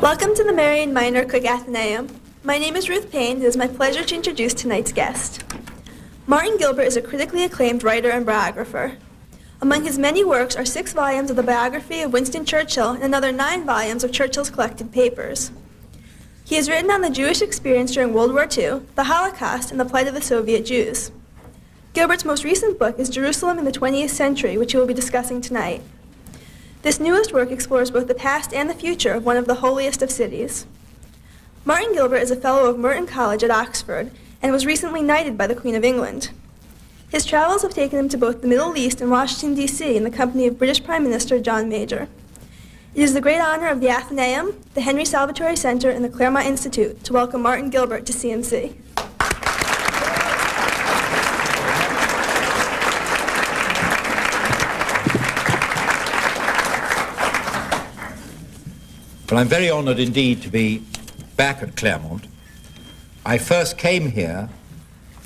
Welcome to the Marian Miner Cook Athenaeum. My name is Ruth Payne, and it is my pleasure to introduce tonight's guest. Martin Gilbert is a critically acclaimed writer and biographer. Among his many works are 6 volumes of the biography of Winston Churchill and another 9 volumes of Churchill's collected papers. He has written on the Jewish experience during World War II, the Holocaust, and the plight of the Soviet Jews. Gilbert's most recent book is Jerusalem in the 20th Century, which he will be discussing tonight. This newest work explores both the past and the future of one of the holiest of cities. Martin Gilbert is a fellow of Merton College at Oxford and was recently knighted by the Queen of England. His travels have taken him to both the Middle East and Washington, D.C. in the company of British Prime Minister John Major. It is the great honor of the Athenaeum, the Henry Salvatore Center, and the Claremont Institute to welcome Martin Gilbert to CMC. Well, I'm very honored indeed to be back at Claremont. I first came here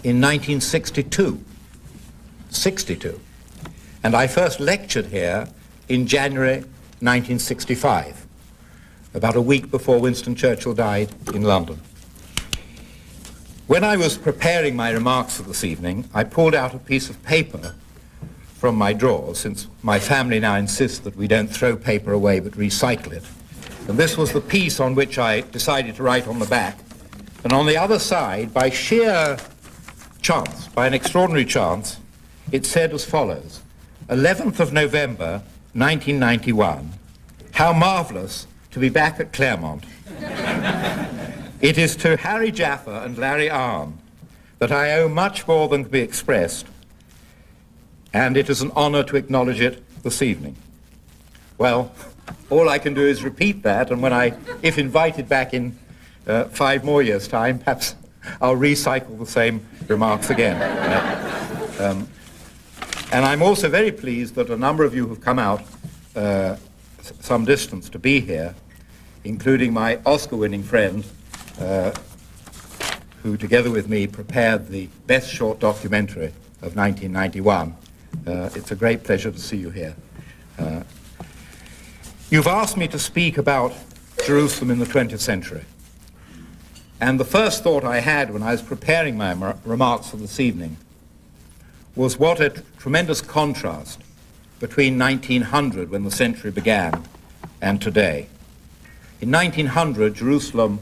in 1962, and I first lectured here in January 1965, about a week before Winston Churchill died in London. When I was preparing my remarks for this evening, I pulled out a piece of paper from my drawer, since my family now insists that we don't throw paper away but recycle it. And this was the piece on which I decided to write on the back. And on the other side, by sheer chance, by an extraordinary chance, it said as follows: 11th of November, 1991, how marvelous to be back at Claremont. It is to Harry Jaffa and Larry Arn that I owe much more than can be expressed, and it is an honor to acknowledge it this evening. Well, all I can do is repeat that, and if invited back in 5 more years' time, perhaps I'll recycle the same remarks again. And I'm also very pleased that a number of you have come out some distance to be here, including my Oscar-winning friend, who together with me prepared the best short documentary of 1991. It's a great pleasure to see you here. You've asked me to speak about Jerusalem in the 20th century. And the first thought I had when I was preparing my remarks for this evening was what a tremendous contrast between 1900, when the century began, and today. In 1900, Jerusalem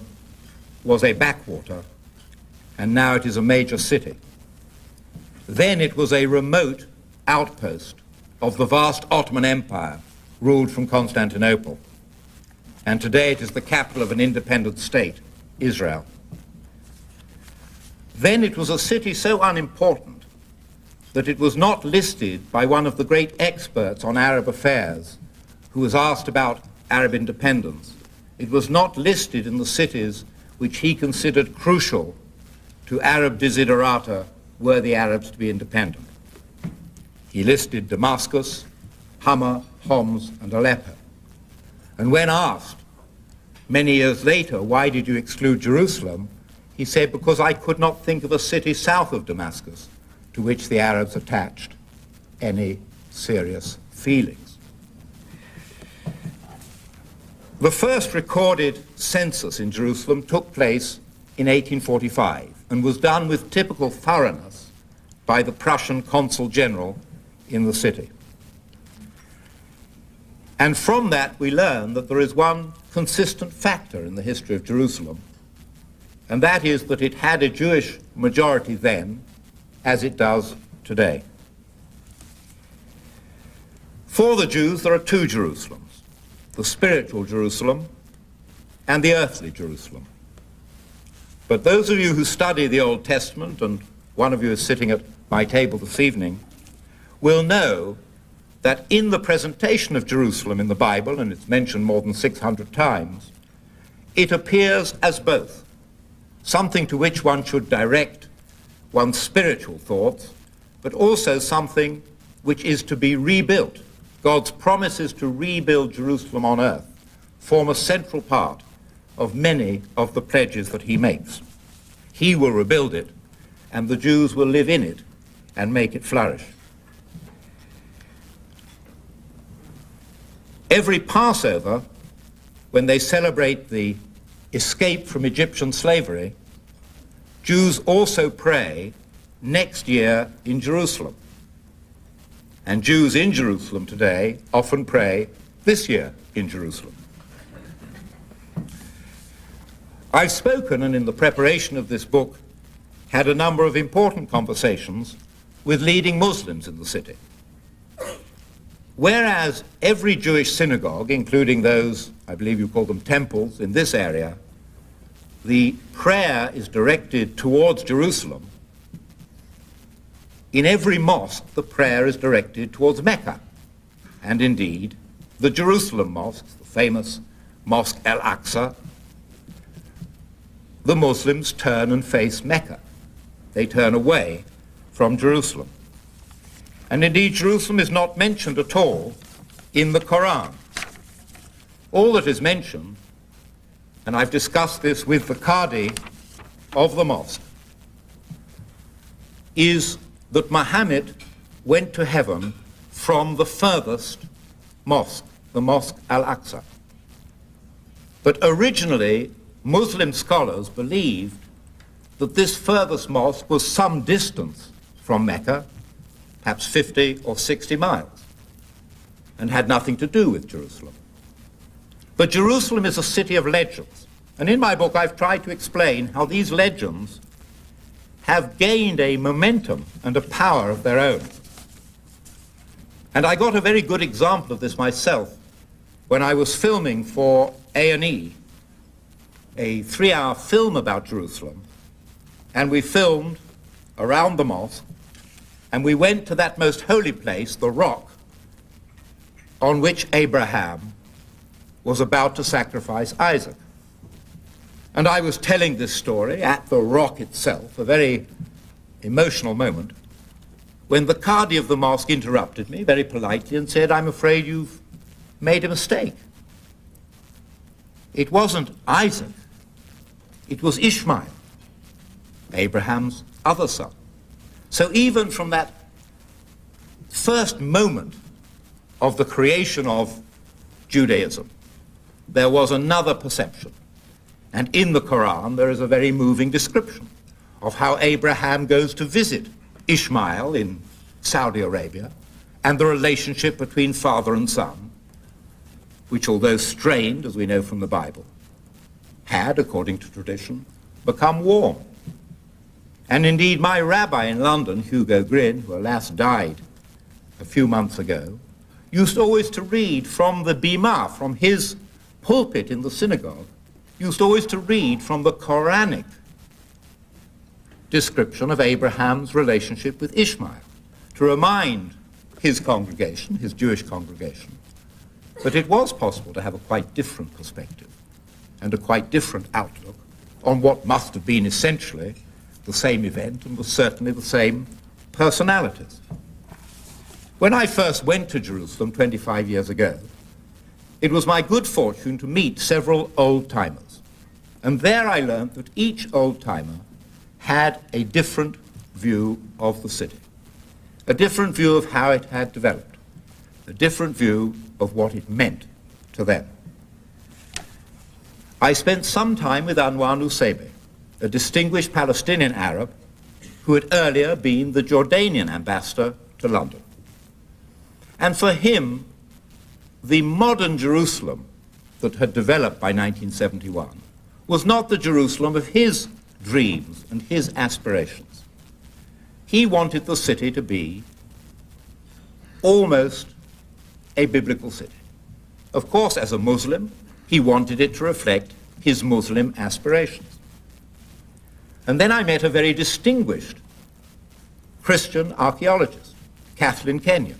was a backwater, and now it is a major city. Then it was a remote outpost of the vast Ottoman Empire, ruled from Constantinople. And today it is the capital of an independent state, Israel. Then it was a city so unimportant that it was not listed by one of the great experts on Arab affairs who was asked about Arab independence. It was not listed in the cities which he considered crucial to Arab desiderata were the Arabs to be independent. He listed Damascus, Hama, Homs, and Aleppo. And when asked many years later, why did you exclude Jerusalem? He said, because I could not think of a city south of Damascus to which the Arabs attached any serious feelings. The first recorded census in Jerusalem took place in 1845 and was done with typical thoroughness by the Prussian consul general in the city. And from that we learn that there is one consistent factor in the history of Jerusalem, and that is that it had a Jewish majority then, as it does today. For the Jews, there are 2 Jerusalems, the spiritual Jerusalem and the earthly Jerusalem. But those of you who study the Old Testament, and one of you is sitting at my table this evening, will know that in the presentation of Jerusalem in the Bible, and it's mentioned more than 600 times, it appears as both, something to which one should direct one's spiritual thoughts, but also something which is to be rebuilt. God's promises to rebuild Jerusalem on earth form a central part of many of the pledges that he makes. He will rebuild it, and the Jews will live in it and make it flourish. Every Passover when they celebrate the escape from Egyptian slavery, Jews also pray next year in Jerusalem. And Jews in Jerusalem today often pray this year in Jerusalem. I've spoken, and in the preparation of this book, had a number of important conversations with leading Muslims in the city. Whereas every Jewish synagogue, including those, I believe you call them temples, in this area, the prayer is directed towards Jerusalem, in every mosque the prayer is directed towards Mecca. And indeed, the Jerusalem mosques, the famous Mosque Al-Aqsa, the Muslims turn and face Mecca. They turn away from Jerusalem. And indeed, Jerusalem is not mentioned at all in the Quran. All that is mentioned, and I've discussed this with the Qadi of the mosque, is that Muhammad went to heaven from the furthest mosque, the Mosque Al-Aqsa. But originally, Muslim scholars believed that this furthest mosque was some distance from Mecca, perhaps 50 or 60 miles, and had nothing to do with Jerusalem. But Jerusalem is a city of legends, and in my book I've tried to explain how these legends have gained a momentum and a power of their own. And I got a very good example of this myself when I was filming for A&E, a 3-hour film about Jerusalem, and we filmed around the mosque, and we went to that most holy place, the rock, on which Abraham was about to sacrifice Isaac. And I was telling this story at the rock itself, a very emotional moment, when the Qadi of the mosque interrupted me very politely and said, "I'm afraid you've made a mistake. It wasn't Isaac, it was Ishmael, Abraham's other son." So even from that first moment of the creation of Judaism, there was another perception. And in the Quran, there is a very moving description of how Abraham goes to visit Ishmael in Saudi Arabia, and the relationship between father and son, which, although strained, as we know from the Bible, had, according to tradition, become warm. And indeed, my rabbi in London, Hugo Gryn, who alas died a few months ago, used always to read from the Bimah, from his pulpit in the synagogue, used always to read from the Quranic description of Abraham's relationship with Ishmael, to remind his congregation, his Jewish congregation, that it was possible to have a quite different perspective and a quite different outlook on what must have been essentially the same event and was certainly the same personalities. When I first went to Jerusalem 25 years ago, it was my good fortune to meet several old-timers. And there I learned that each old-timer had a different view of the city, a different view of how it had developed, a different view of what it meant to them. I spent some time with Anwar Nusaymi, a distinguished Palestinian Arab who had earlier been the Jordanian ambassador to London. And for him, the modern Jerusalem that had developed by 1971 was not the Jerusalem of his dreams and his aspirations. He wanted the city to be almost a biblical city. Of course, as a Muslim, he wanted it to reflect his Muslim aspirations. And then I met a very distinguished Christian archaeologist, Kathleen Kenyon,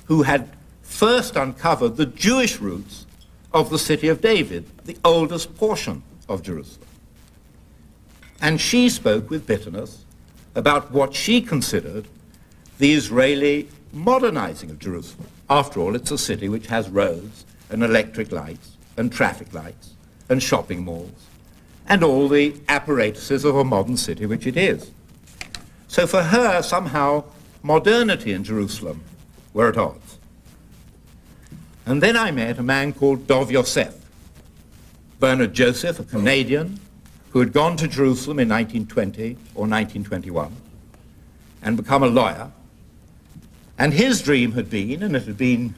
who had first uncovered the Jewish roots of the city of David, the oldest portion of Jerusalem. And she spoke with bitterness about what she considered the Israeli modernizing of Jerusalem. After all, it's a city which has roads and electric lights and traffic lights and shopping malls and all the apparatuses of a modern city which it is. So for her, somehow, modernity and Jerusalem were at odds. And then I met a man called Dov Yosef, Bernard Joseph, a Canadian, who had gone to Jerusalem in 1920 or 1921 and become a lawyer. And his dream had been, and it had been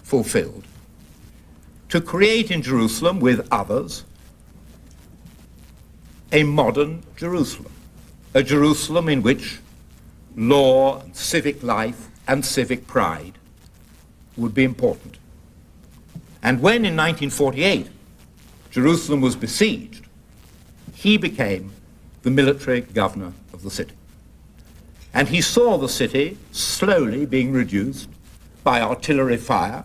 fulfilled, to create in Jerusalem with others a modern Jerusalem, a Jerusalem in which law and civic life and civic pride would be important. And when in 1948 Jerusalem was besieged, he became the military governor of the city. And he saw the city slowly being reduced by artillery fire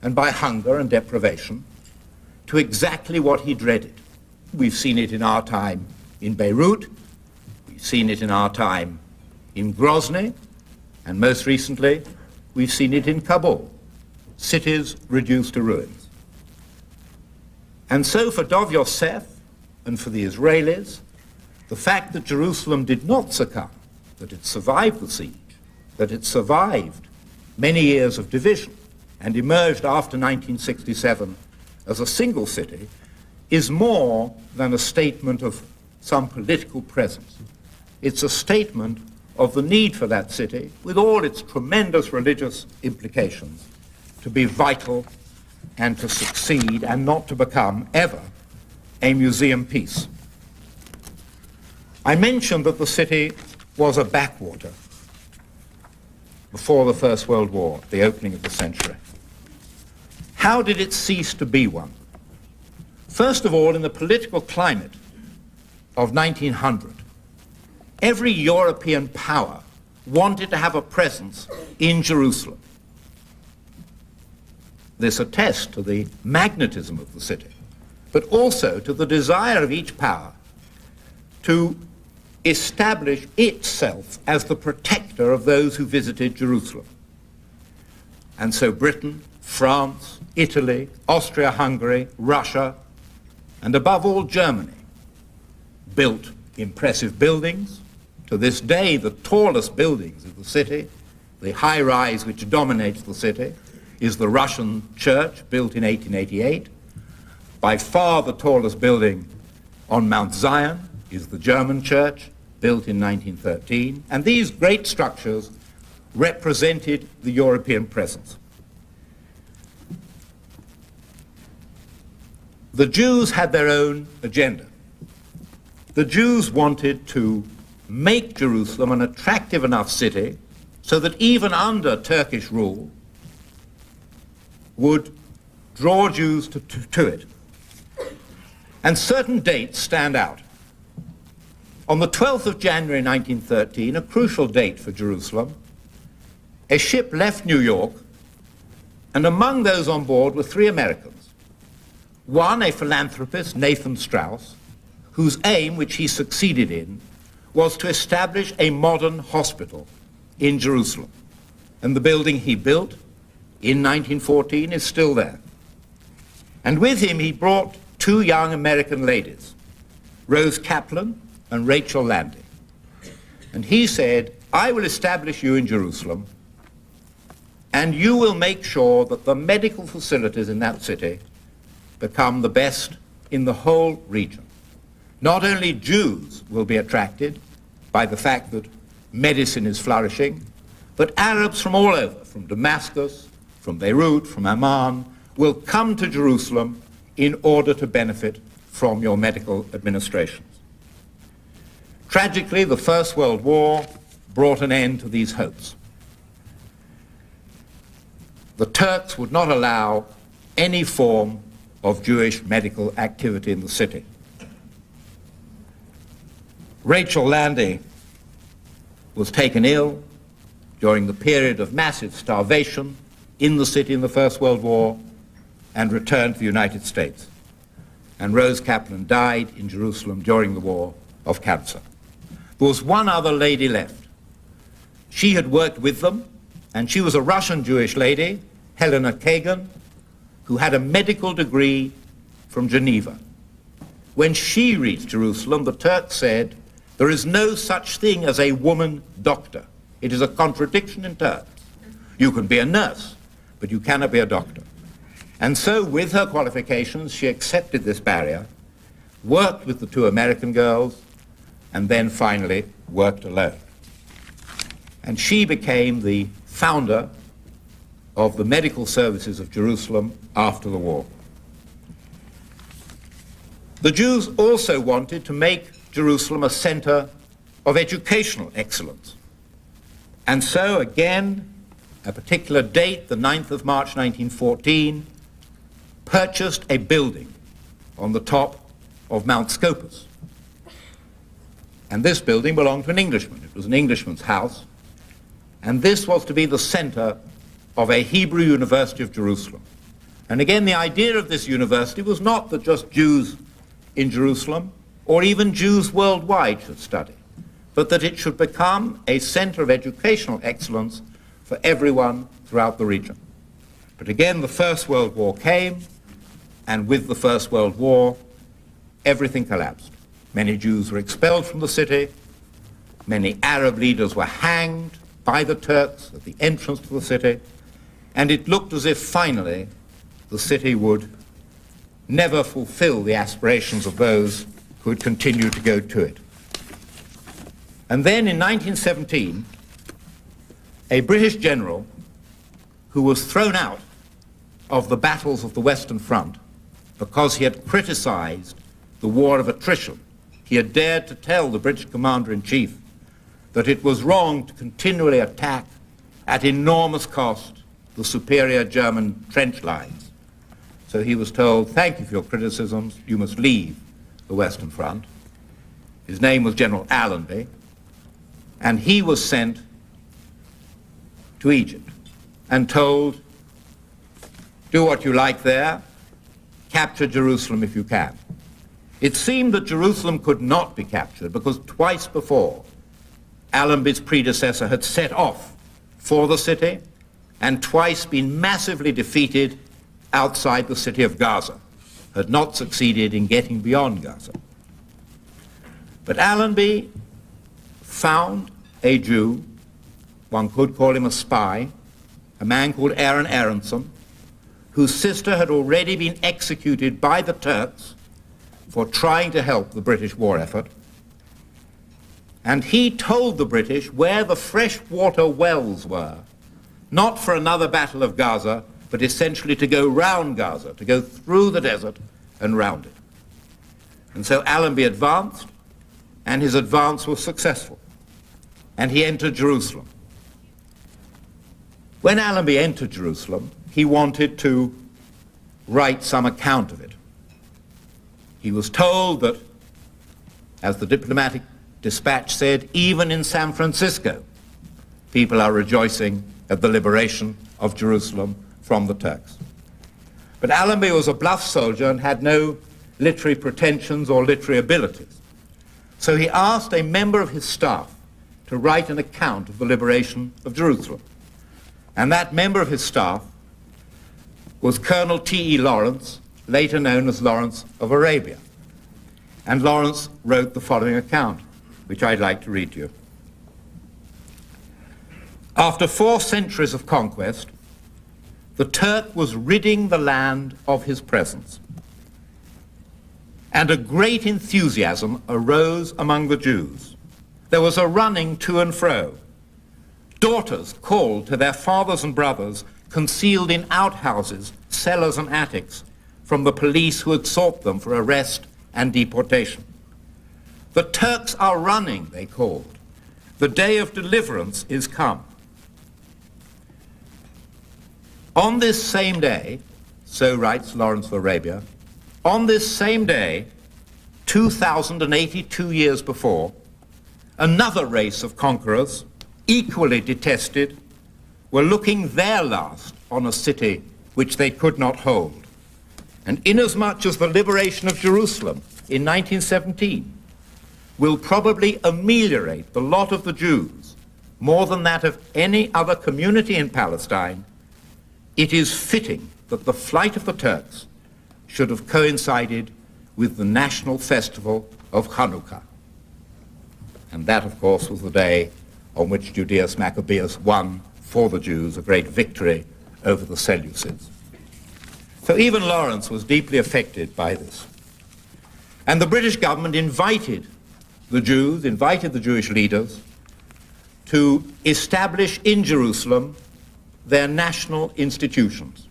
and by hunger and deprivation to exactly what he dreaded. We've seen it in our time in Beirut, we've seen it in our time in Grozny, and most recently, we've seen it in Kabul, cities reduced to ruins. And so for Dov Yosef and for the Israelis, the fact that Jerusalem did not succumb, that it survived the siege, that it survived many years of division and emerged after 1967 as a single city, is more than a statement of some political presence. It's a statement of the need for that city, with all its tremendous religious implications, to be vital and to succeed and not to become, ever, a museum piece. I mentioned that the city was a backwater before the First World War, the opening of the century. How did it cease to be one? First of all, in the political climate of 1900, every European power wanted to have a presence in Jerusalem. This attests to the magnetism of the city, but also to the desire of each power to establish itself as the protector of those who visited Jerusalem. And so Britain, France, Italy, Austria-Hungary, Russia, and above all Germany, built impressive buildings. To this day, the tallest buildings of the city, the high rise which dominates the city, is the Russian church, built in 1888. By far the tallest building on Mount Zion is the German church, built in 1913. And these great structures represented the European presence. The Jews had their own agenda. The Jews wanted to make Jerusalem an attractive enough city so that even under Turkish rule would draw Jews to it. And certain dates stand out. On the 12th of January 1913, a crucial date for Jerusalem, a ship left New York, and among those on board were 3 Americans. One, a philanthropist, Nathan Strauss, whose aim, which he succeeded in, was to establish a modern hospital in Jerusalem. And the building he built in 1914 is still there. And with him he brought 2 young American ladies, Rose Kaplan and Rachel Landy. And he said, I will establish you in Jerusalem, and you will make sure that the medical facilities in that city become the best in the whole region. Not only Jews will be attracted by the fact that medicine is flourishing, but Arabs from all over, from Damascus, from Beirut, from Amman, will come to Jerusalem in order to benefit from your medical administrations. Tragically, the First World War brought an end to these hopes. The Turks would not allow any form of Jewish medical activity in the city. Rachel Landy was taken ill during the period of massive starvation in the city in the First World War and returned to the United States. And Rose Kaplan died in Jerusalem during the war of cancer. There was one other lady left. She had worked with them, and she was a Russian Jewish lady, Helena Kagan, who had a medical degree from Geneva. When she reached Jerusalem, the Turks said, there is no such thing as a woman doctor. It is a contradiction in terms. You can be a nurse, but you cannot be a doctor. And so, with her qualifications, she accepted this barrier, worked with the two American girls, and then finally worked alone. And she became the founder of the medical services of Jerusalem after the war. The Jews also wanted to make Jerusalem a center of educational excellence. And so, again, a particular date, the 9th of March 1914, purchased a building on the top of Mount Scopus. And this building belonged to an Englishman. It was an Englishman's house. And this was to be the center of a Hebrew University of Jerusalem. And again, the idea of this university was not that just Jews in Jerusalem or even Jews worldwide should study, but that it should become a center of educational excellence for everyone throughout the region. But again, the First World War came, and with the First World War, everything collapsed. Many Jews were expelled from the city, many Arab leaders were hanged by the Turks at the entrance to the city, and it looked as if finally the city would never fulfill the aspirations of those who had continued to go to it. And then in 1917, a British general who was thrown out of the battles of the Western Front because he had criticized the war of attrition. He had dared to tell the British commander-in-chief that it was wrong to continually attack at enormous cost the superior German trench lines. So he was told, thank you for your criticisms, you must leave the Western Front. His name was General Allenby, and he was sent to Egypt and told, do what you like there, capture Jerusalem if you can. It seemed that Jerusalem could not be captured because twice before Allenby's predecessor had set off for the city and twice been massively defeated outside the city of Gaza, had not succeeded in getting beyond Gaza. But Allenby found a Jew, one could call him a spy, a man called Aaron Aronson, whose sister had already been executed by the Turks for trying to help the British war effort. And he told the British where the freshwater wells were, not for another battle of Gaza, but essentially to go round Gaza, to go through the desert and round it. And so Allenby advanced, and his advance was successful. And he entered Jerusalem. When Allenby entered Jerusalem, he wanted to write some account of it. He was told that, as the diplomatic dispatch said, even in San Francisco, people are rejoicing at the liberation of Jerusalem from the Turks. But Allenby was a bluff soldier and had no literary pretensions or literary abilities. So he asked a member of his staff to write an account of the liberation of Jerusalem. And that member of his staff was Colonel T.E. Lawrence, later known as Lawrence of Arabia. And Lawrence wrote the following account, which I'd like to read to you. After 4 centuries of conquest, the Turk was ridding the land of his presence. And a great enthusiasm arose among the Jews. There was a running to and fro. Daughters called to their fathers and brothers, concealed in outhouses, cellars and attics, from the police who had sought them for arrest and deportation. The Turks are running, they called. The day of deliverance is come. On this same day, so writes Lawrence of Arabia, on this same day, 2082 years before, another race of conquerors, equally detested, were looking their last on a city which they could not hold. And inasmuch as the liberation of Jerusalem in 1917 will probably ameliorate the lot of the Jews more than that of any other community in Palestine, it is fitting that the flight of the Turks should have coincided with the national festival of Hanukkah. And that, of course, was the day on which Judaeus Maccabeus won for the Jews a great victory over the Seleucids. So even Lawrence was deeply affected by this. And the British government invited the Jews, invited the Jewish leaders to establish in Jerusalem their national institutions,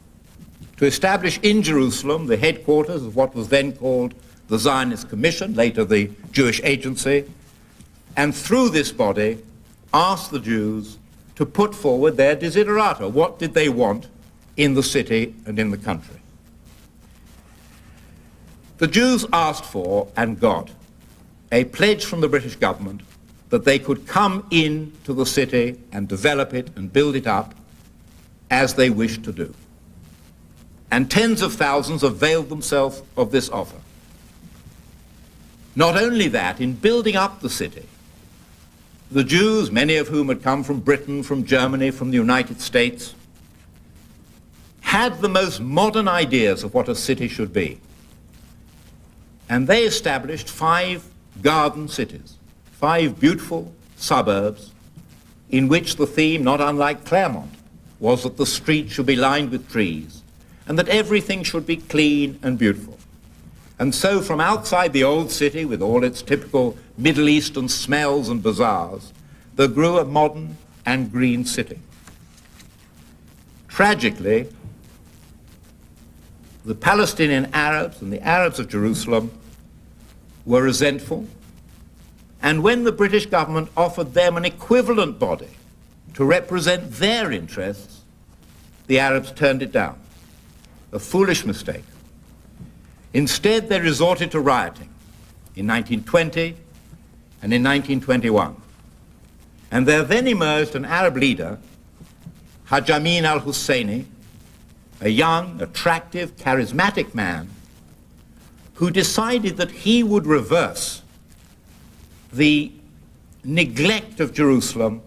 to establish in Jerusalem the headquarters of what was then called the Zionist Commission, later the Jewish Agency, and through this body asked the Jews to put forward their desiderata. What did they want in the city and in the country? The Jews asked for and got a pledge from the British government that they could come in to the city and develop it and build it up as they wished to do. And tens of thousands availed themselves of this offer. Not only that, in building up the city, the Jews, many of whom had come from Britain, from Germany, from the United States, had the most modern ideas of what a city should be. And they established 5 garden cities, 5 beautiful suburbs in which the theme, not unlike Claremont, was that the streets should be lined with trees and that everything should be clean and beautiful. And so from outside the old city, with all its typical Middle Eastern smells and bazaars, there grew a modern and green city. Tragically, the Palestinian Arabs and the Arabs of Jerusalem were resentful, and when the British government offered them an equivalent body to represent their interests, the Arabs turned it down. A foolish mistake. Instead, they resorted to rioting in 1920 and in 1921. And there then emerged an Arab leader, Haj Amin al-Husseini, a young, attractive, charismatic man who decided that he would reverse the neglect of Jerusalem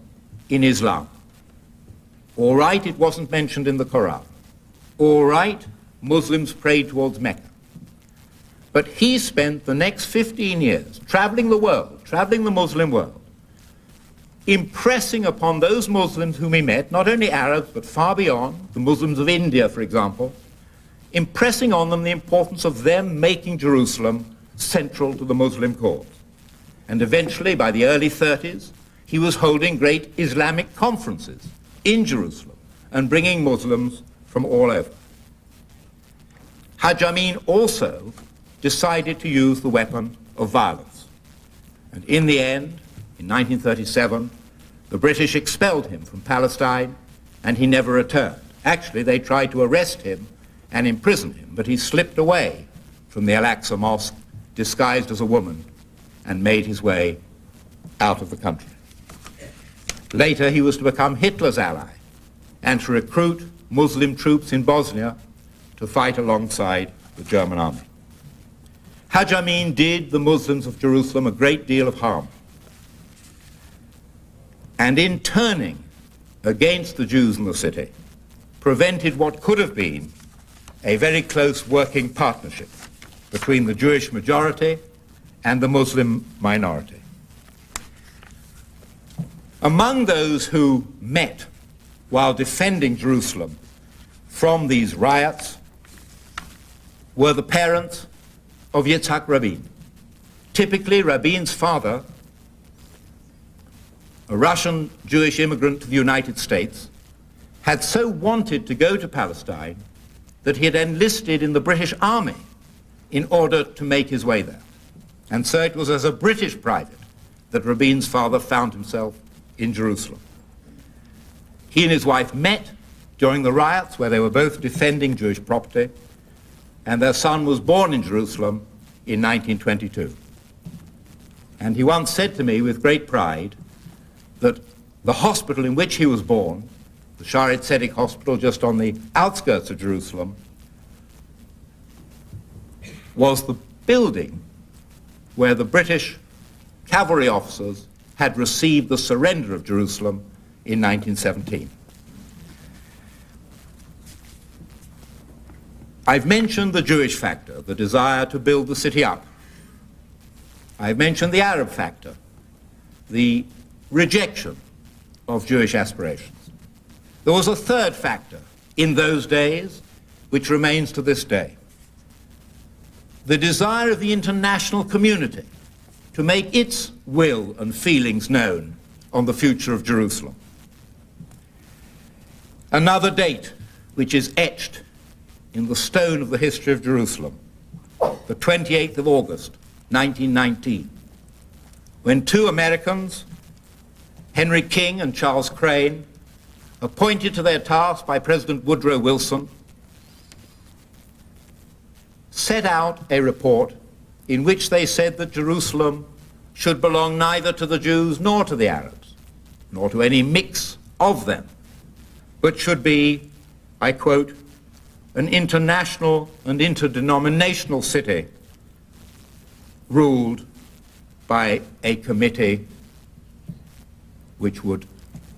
in Islam. All right, it wasn't mentioned in the Quran. All right, Muslims prayed towards Mecca. But he spent the next 15 years traveling the world, traveling the Muslim world, impressing upon those Muslims whom he met, not only Arabs, but far beyond, the Muslims of India, for example, impressing on them the importance of them making Jerusalem central to the Muslim cause. And eventually, by the early 30s, he was holding great Islamic conferences in Jerusalem and bringing Muslims from all over. Haj Amin also decided to use the weapon of violence. And in the end, in 1937, the British expelled him from Palestine and he never returned. Actually, they tried to arrest him and imprison him, but he slipped away from the Al-Aqsa Mosque, disguised as a woman, and made his way out of the country. Later, he was to become Hitler's ally and to recruit Muslim troops in Bosnia to fight alongside the German army. Haj Amin did the Muslims of Jerusalem a great deal of harm. And in turning against the Jews in the city, prevented what could have been a very close working partnership between the Jewish majority and the Muslim minority. Among those who met while defending Jerusalem from these riots were the parents of Yitzhak Rabin. Typically, Rabin's father, a Russian Jewish immigrant to the United States, had so wanted to go to Palestine that he had enlisted in the British Army in order to make his way there. And so it was as a British private that Rabin's father found himself in Jerusalem. He and his wife met during the riots where they were both defending Jewish property, and their son was born in Jerusalem in 1922. And he once said to me with great pride that the hospital in which he was born, the Shaare Tzedek Hospital just on the outskirts of Jerusalem, was the building where the British cavalry officers had received the surrender of Jerusalem in 1917. I've mentioned the Jewish factor, the desire to build the city up. I've mentioned the Arab factor, the rejection of Jewish aspirations. There was a third factor in those days which remains to this day. The desire of the international community to make its will and feelings known on the future of Jerusalem. Another date which is etched in the stone of the history of Jerusalem, the 28th of August, 1919, when two Americans, Henry King and Charles Crane, appointed to their task by President Woodrow Wilson, set out a report in which they said that Jerusalem should belong neither to the Jews nor to the Arabs, nor to any mix of them, but should be, I quote, an international and interdenominational city ruled by a committee which would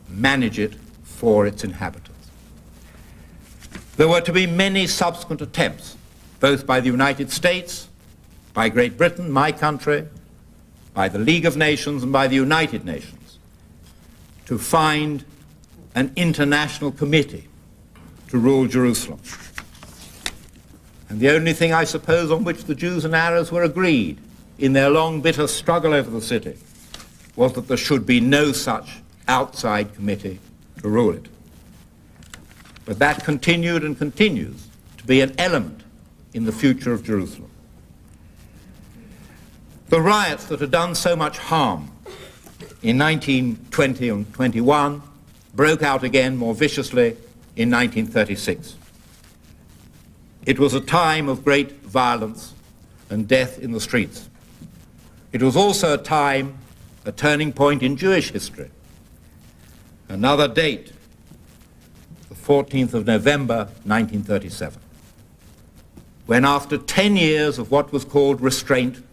manage it for its inhabitants. There were to be many subsequent attempts, both by the United States, by Great Britain, my country, by the League of Nations and by the United Nations, to find an international committee to rule Jerusalem. And the only thing, I suppose, on which the Jews and Arabs were agreed in their long, bitter struggle over the city was that there should be no such outside committee to rule it. But that continued and continues to be an element in the future of Jerusalem. The riots that had done so much harm in 1920 and 21 broke out again more viciously in 1936. It was a time of great violence and death in the streets. It was also a time, a turning point in Jewish history. Another date, the 14th of November, 1937, when after 10 years of what was called restraint,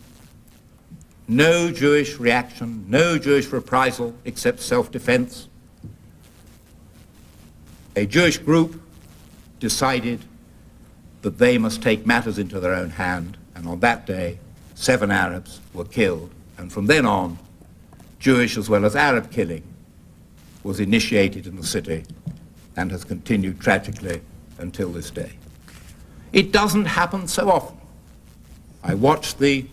no Jewish reaction, no Jewish reprisal except self-defense, a Jewish group decided that they must take matters into their own hand, and on that day 7 Arabs were killed, and from then on Jewish as well as Arab killing was initiated in the city and has continued tragically until this day. It doesn't happen so often. I watched the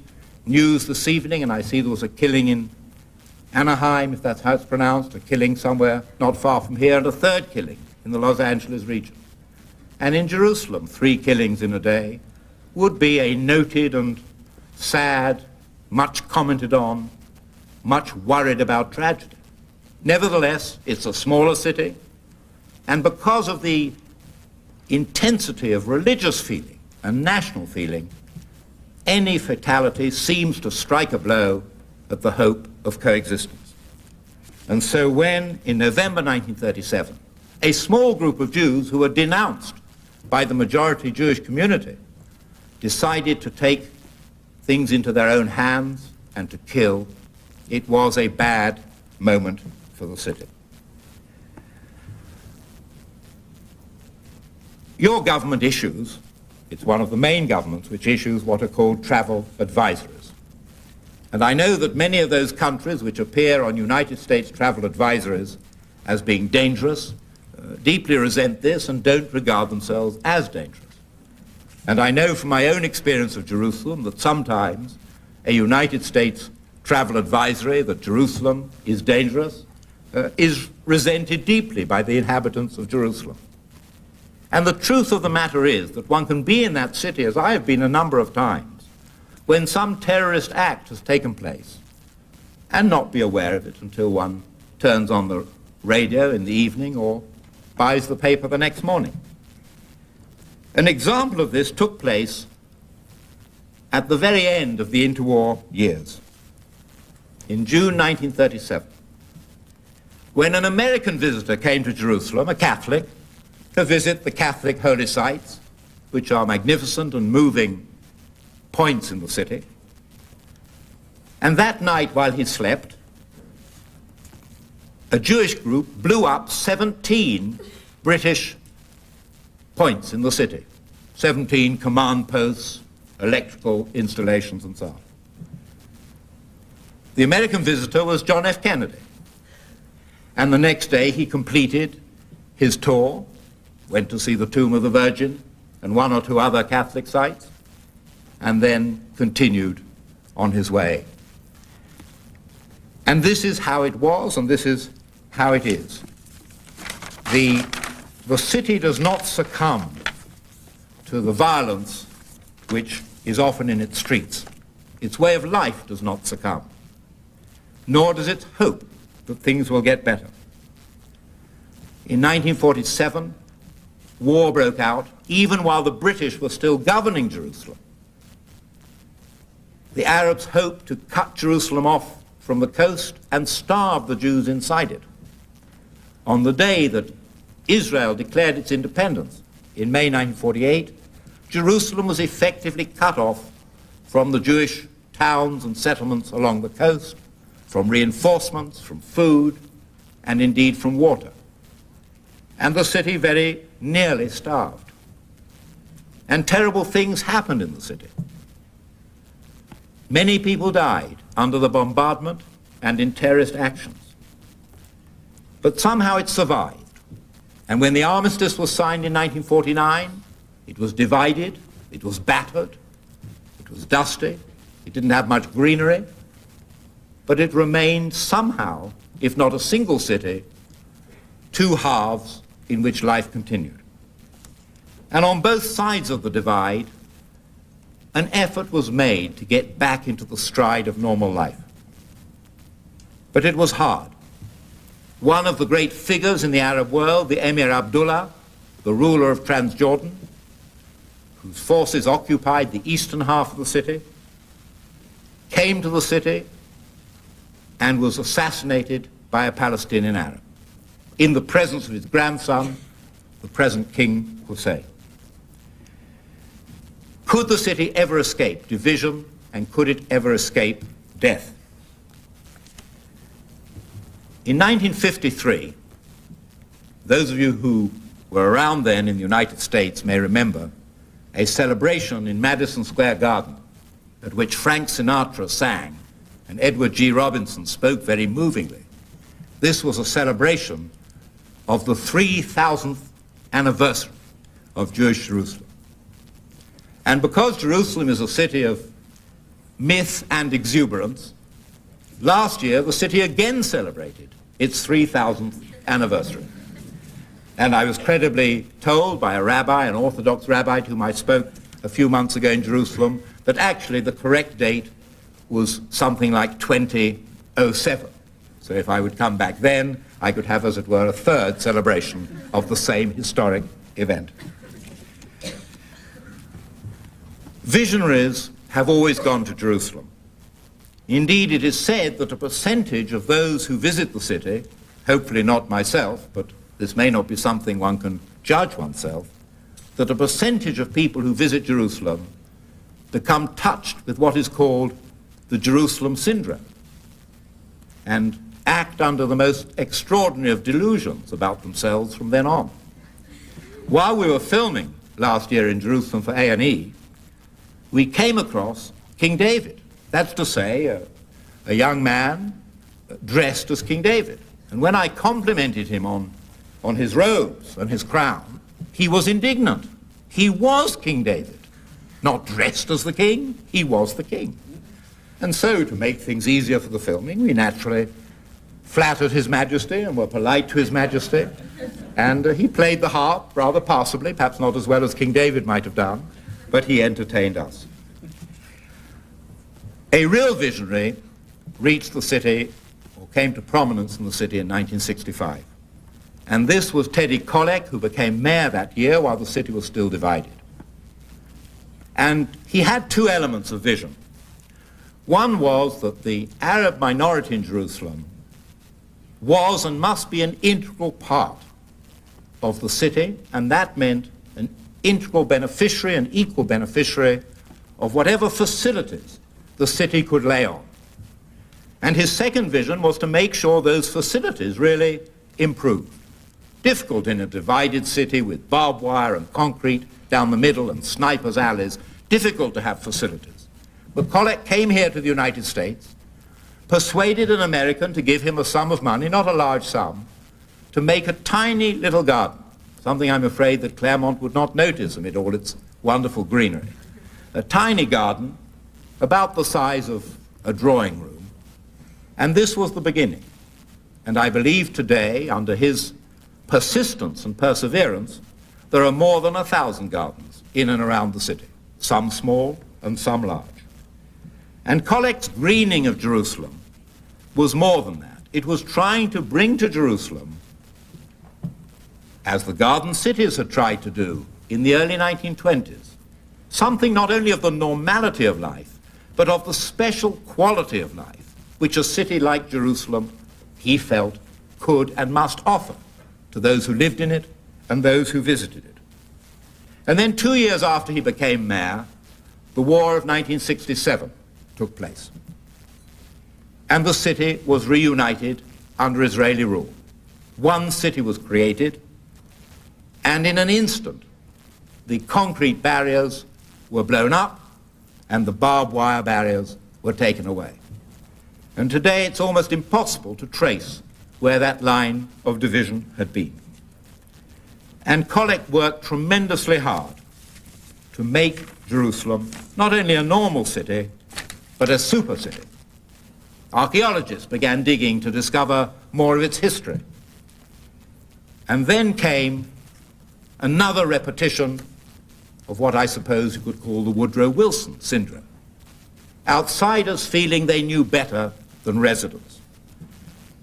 news this evening and I see there was a killing in Anaheim, if that's how it's pronounced, a killing somewhere not far from here, and a third killing in the Los Angeles region. And in Jerusalem, 3 killings in a day would be a noted and sad, much commented on, much worried about tragedy. Nevertheless, it's a smaller city, and because of the intensity of religious feeling and national feeling, any fatality seems to strike a blow at the hope of coexistence. And so when, in November 1937, a small group of Jews who were denounced by the majority Jewish community decided to take things into their own hands and to kill, it was a bad moment for the city. Your government issues, it's one of the main governments which issues what are called travel advisories. And I know that many of those countries which appear on United States travel advisories as being dangerous deeply resent this and don't regard themselves as dangerous. And I know from my own experience of Jerusalem that sometimes a United States travel advisory that Jerusalem is dangerous is resented deeply by the inhabitants of Jerusalem. And the truth of the matter is that one can be in that city, as I have been a number of times, when some terrorist act has taken place and not be aware of it until one turns on the radio in the evening or buys the paper the next morning. An example of this took place at the very end of the interwar years, in June 1937, when an American visitor came to Jerusalem, a Catholic, to visit the Catholic holy sites, which are magnificent and moving points in the city. And that night, while he slept, a Jewish group blew up 17 British points in the city, 17 command posts, electrical installations, and so on. The American visitor was John F. Kennedy. And the next day he completed his tour, went to see the Tomb of the Virgin, and one or two other Catholic sites, and then continued on his way. And this is how it was, and this is how it is. The city does not succumb to the violence which is often in its streets. Its way of life does not succumb, nor does it hope that things will get better. In 1947, war broke out, even while the British were still governing Jerusalem. The Arabs hoped to cut Jerusalem off from the coast and starve the Jews inside it. On the day that Israel declared its independence in May 1948, Jerusalem was effectively cut off from the Jewish towns and settlements along the coast, from reinforcements, from food, and indeed from water. And the city very nearly starved. And terrible things happened in the city. Many people died under the bombardment and in terrorist actions. But somehow it survived. And when the armistice was signed in 1949, it was divided, it was battered, it was dusty, it didn't have much greenery, but it remained somehow, if not a single city, two halves in which life continued. And on both sides of the divide, an effort was made to get back into the stride of normal life. But it was hard. One of the great figures in the Arab world, the Emir Abdullah, the ruler of Transjordan, whose forces occupied the eastern half of the city, came to the city and was assassinated by a Palestinian Arab in the presence of his grandson, the present King Hussein. Could the city ever escape division, and could it ever escape death? In 1953, those of you who were around then in the United States may remember a celebration in Madison Square Garden at which Frank Sinatra sang and Edward G. Robinson spoke very movingly. This was a celebration of the 3,000th anniversary of Jewish Jerusalem. And because Jerusalem is a city of myth and exuberance, last year the city again celebrated its 3,000th anniversary. And I was credibly told by a rabbi, an Orthodox rabbi to whom I spoke a few months ago in Jerusalem, that actually the correct date was something like 2007. So if I would come back then, I could have, as it were, a third celebration of the same historic event. Visionaries have always gone to Jerusalem. Indeed, it is said that a percentage of those who visit the city, hopefully not myself, but this may not be something one can judge oneself, that a percentage of people who visit Jerusalem become touched with what is called the Jerusalem syndrome and act under the most extraordinary of delusions about themselves from then on. While we were filming last year in Jerusalem for A&E, we came across King David. That's to say, a young man dressed as King David. And when I complimented him on his robes and his crown, he was indignant. He was King David. Not dressed as the king, he was the king. And so, to make things easier for the filming, we naturally flattered His Majesty and were polite to His Majesty. And he played the harp rather passably, perhaps not as well as King David might have done, but he entertained us. A real visionary reached the city, or came to prominence in the city in 1965. And this was Teddy Kollek, who became mayor that year while the city was still divided. And he had two elements of vision. One was that the Arab minority in Jerusalem was and must be an integral part of the city, and that meant an integral beneficiary, an equal beneficiary of whatever facilities the city could lay on. And his second vision was to make sure those facilities really improved. Difficult in a divided city with barbed wire and concrete down the middle and snipers' alleys, difficult to have facilities. But Kollek came here to the United States, persuaded an American to give him a sum of money, not a large sum, to make a tiny little garden, something I'm afraid that Claremont would not notice amid all its wonderful greenery. A tiny garden about the size of a drawing room, and this was the beginning. And I believe today, under his persistence and perseverance, there are more than 1,000 gardens in and around the city, some small and some large. And Collect's greening of Jerusalem was more than that. It was trying to bring to Jerusalem, as the garden cities had tried to do in the early 1920s, something not only of the normality of life, but of the special quality of life, which a city like Jerusalem, he felt, could and must offer to those who lived in it and those who visited it. And then 2 years after he became mayor, the War of 1967 took place. And the city was reunited under Israeli rule. One city was created, and in an instant, the concrete barriers were blown up and the barbed wire barriers were taken away. And today it's almost impossible to trace where that line of division had been. And Collect worked tremendously hard to make Jerusalem not only a normal city, but a super city. Archaeologists began digging to discover more of its history. And then came another repetition of what I suppose you could call the Woodrow Wilson syndrome. Outsiders feeling they knew better than residents.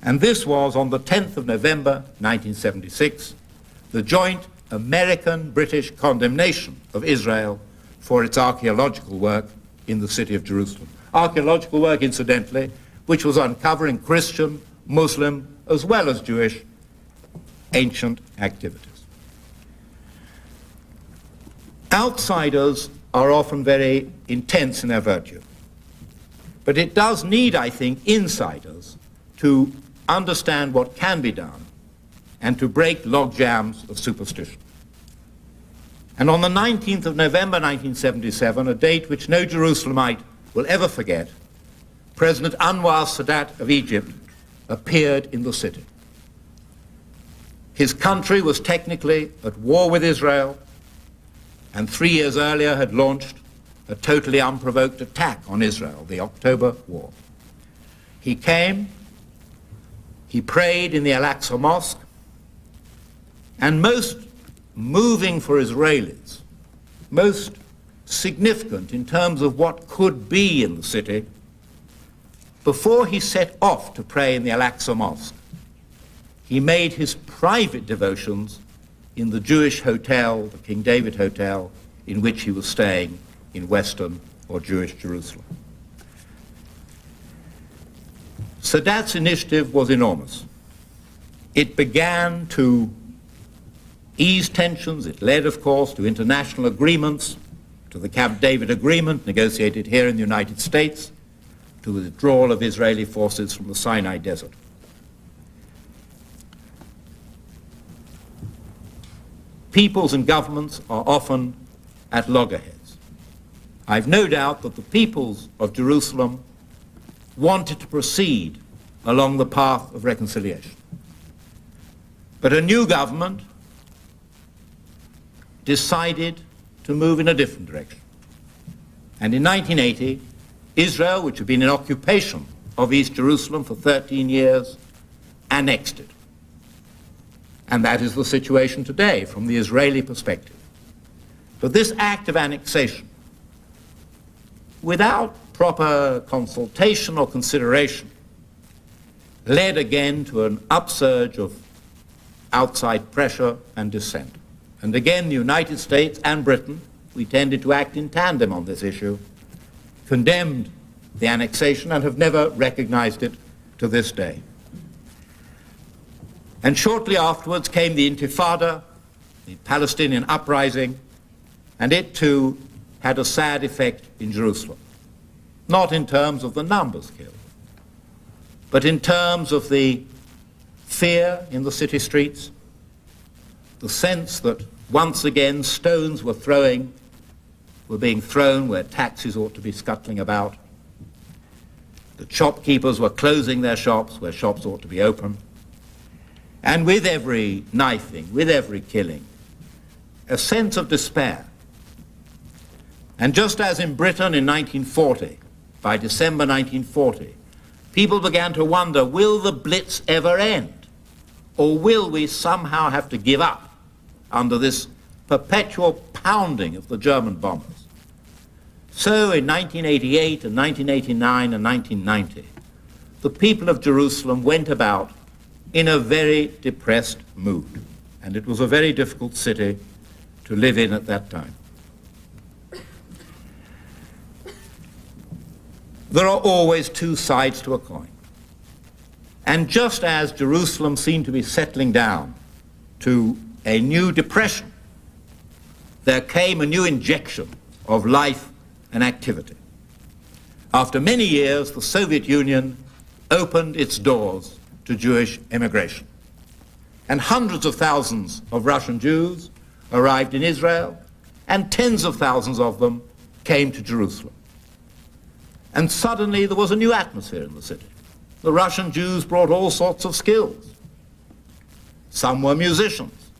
And this was on the 10th of November 1976, the joint American-British condemnation of Israel for its archaeological work in the city of Jerusalem. Archaeological work, incidentally, which was uncovering Christian, Muslim, as well as Jewish ancient activities. Outsiders are often very intense in their virtue, but it does need, I think, insiders to understand what can be done and to break log jams of superstition. And on the 19th of November 1977, a date which no Jerusalemite will ever forget, President Anwar Sadat of Egypt appeared in the city. His country was technically at war with Israel, and 3 years earlier had launched a totally unprovoked attack on Israel, the October War. He came, he prayed in the Al-Aqsa Mosque, and most moving for Israelis, most significant in terms of what could be in the city, before he set off to pray in the Al-Aqsa Mosque, he made his private devotions in the Jewish hotel, the King David Hotel, in which he was staying in Western or Jewish Jerusalem. Sadat's initiative was enormous. It began to ease tensions. It led, of course, to international agreements, to the Camp David Agreement negotiated here in the United States, to the withdrawal of Israeli forces from the Sinai Desert. Peoples and governments are often at loggerheads. I've no doubt that the peoples of Jerusalem wanted to proceed along the path of reconciliation. But a new government decided to move in a different direction. And in 1980, Israel, which had been in occupation of East Jerusalem for 13 years, annexed it. And that is the situation today from the Israeli perspective. But this act of annexation, without proper consultation or consideration, led again to an upsurge of outside pressure and dissent. And again, the United States and Britain, we tended to act in tandem on this issue, condemned the annexation and have never recognized it to this day. And shortly afterwards came the Intifada, the Palestinian uprising, and it too had a sad effect in Jerusalem. Not in terms of the numbers killed, but in terms of the fear in the city streets, the sense that once again stones were being thrown where taxis ought to be scuttling about. The shopkeepers were closing their shops where shops ought to be open. And with every knifing, with every killing, a sense of despair. And just as in Britain in 1940, by December 1940, people began to wonder, will the Blitz ever end? Or will we somehow have to give up under this perpetual pounding of the German bombers? So in 1988 and 1989 and 1990, the people of Jerusalem went about in a very depressed mood. And it was a very difficult city to live in at that time. There are always two sides to a coin. And just as Jerusalem seemed to be settling down to a new depression, there came a new injection of life and activity. After many years, the Soviet Union opened its doors to Jewish immigration. And hundreds of thousands of Russian Jews arrived in Israel, and tens of thousands of them came to Jerusalem. And suddenly there was a new atmosphere in the city. The Russian Jews brought all sorts of skills. Some were musicians,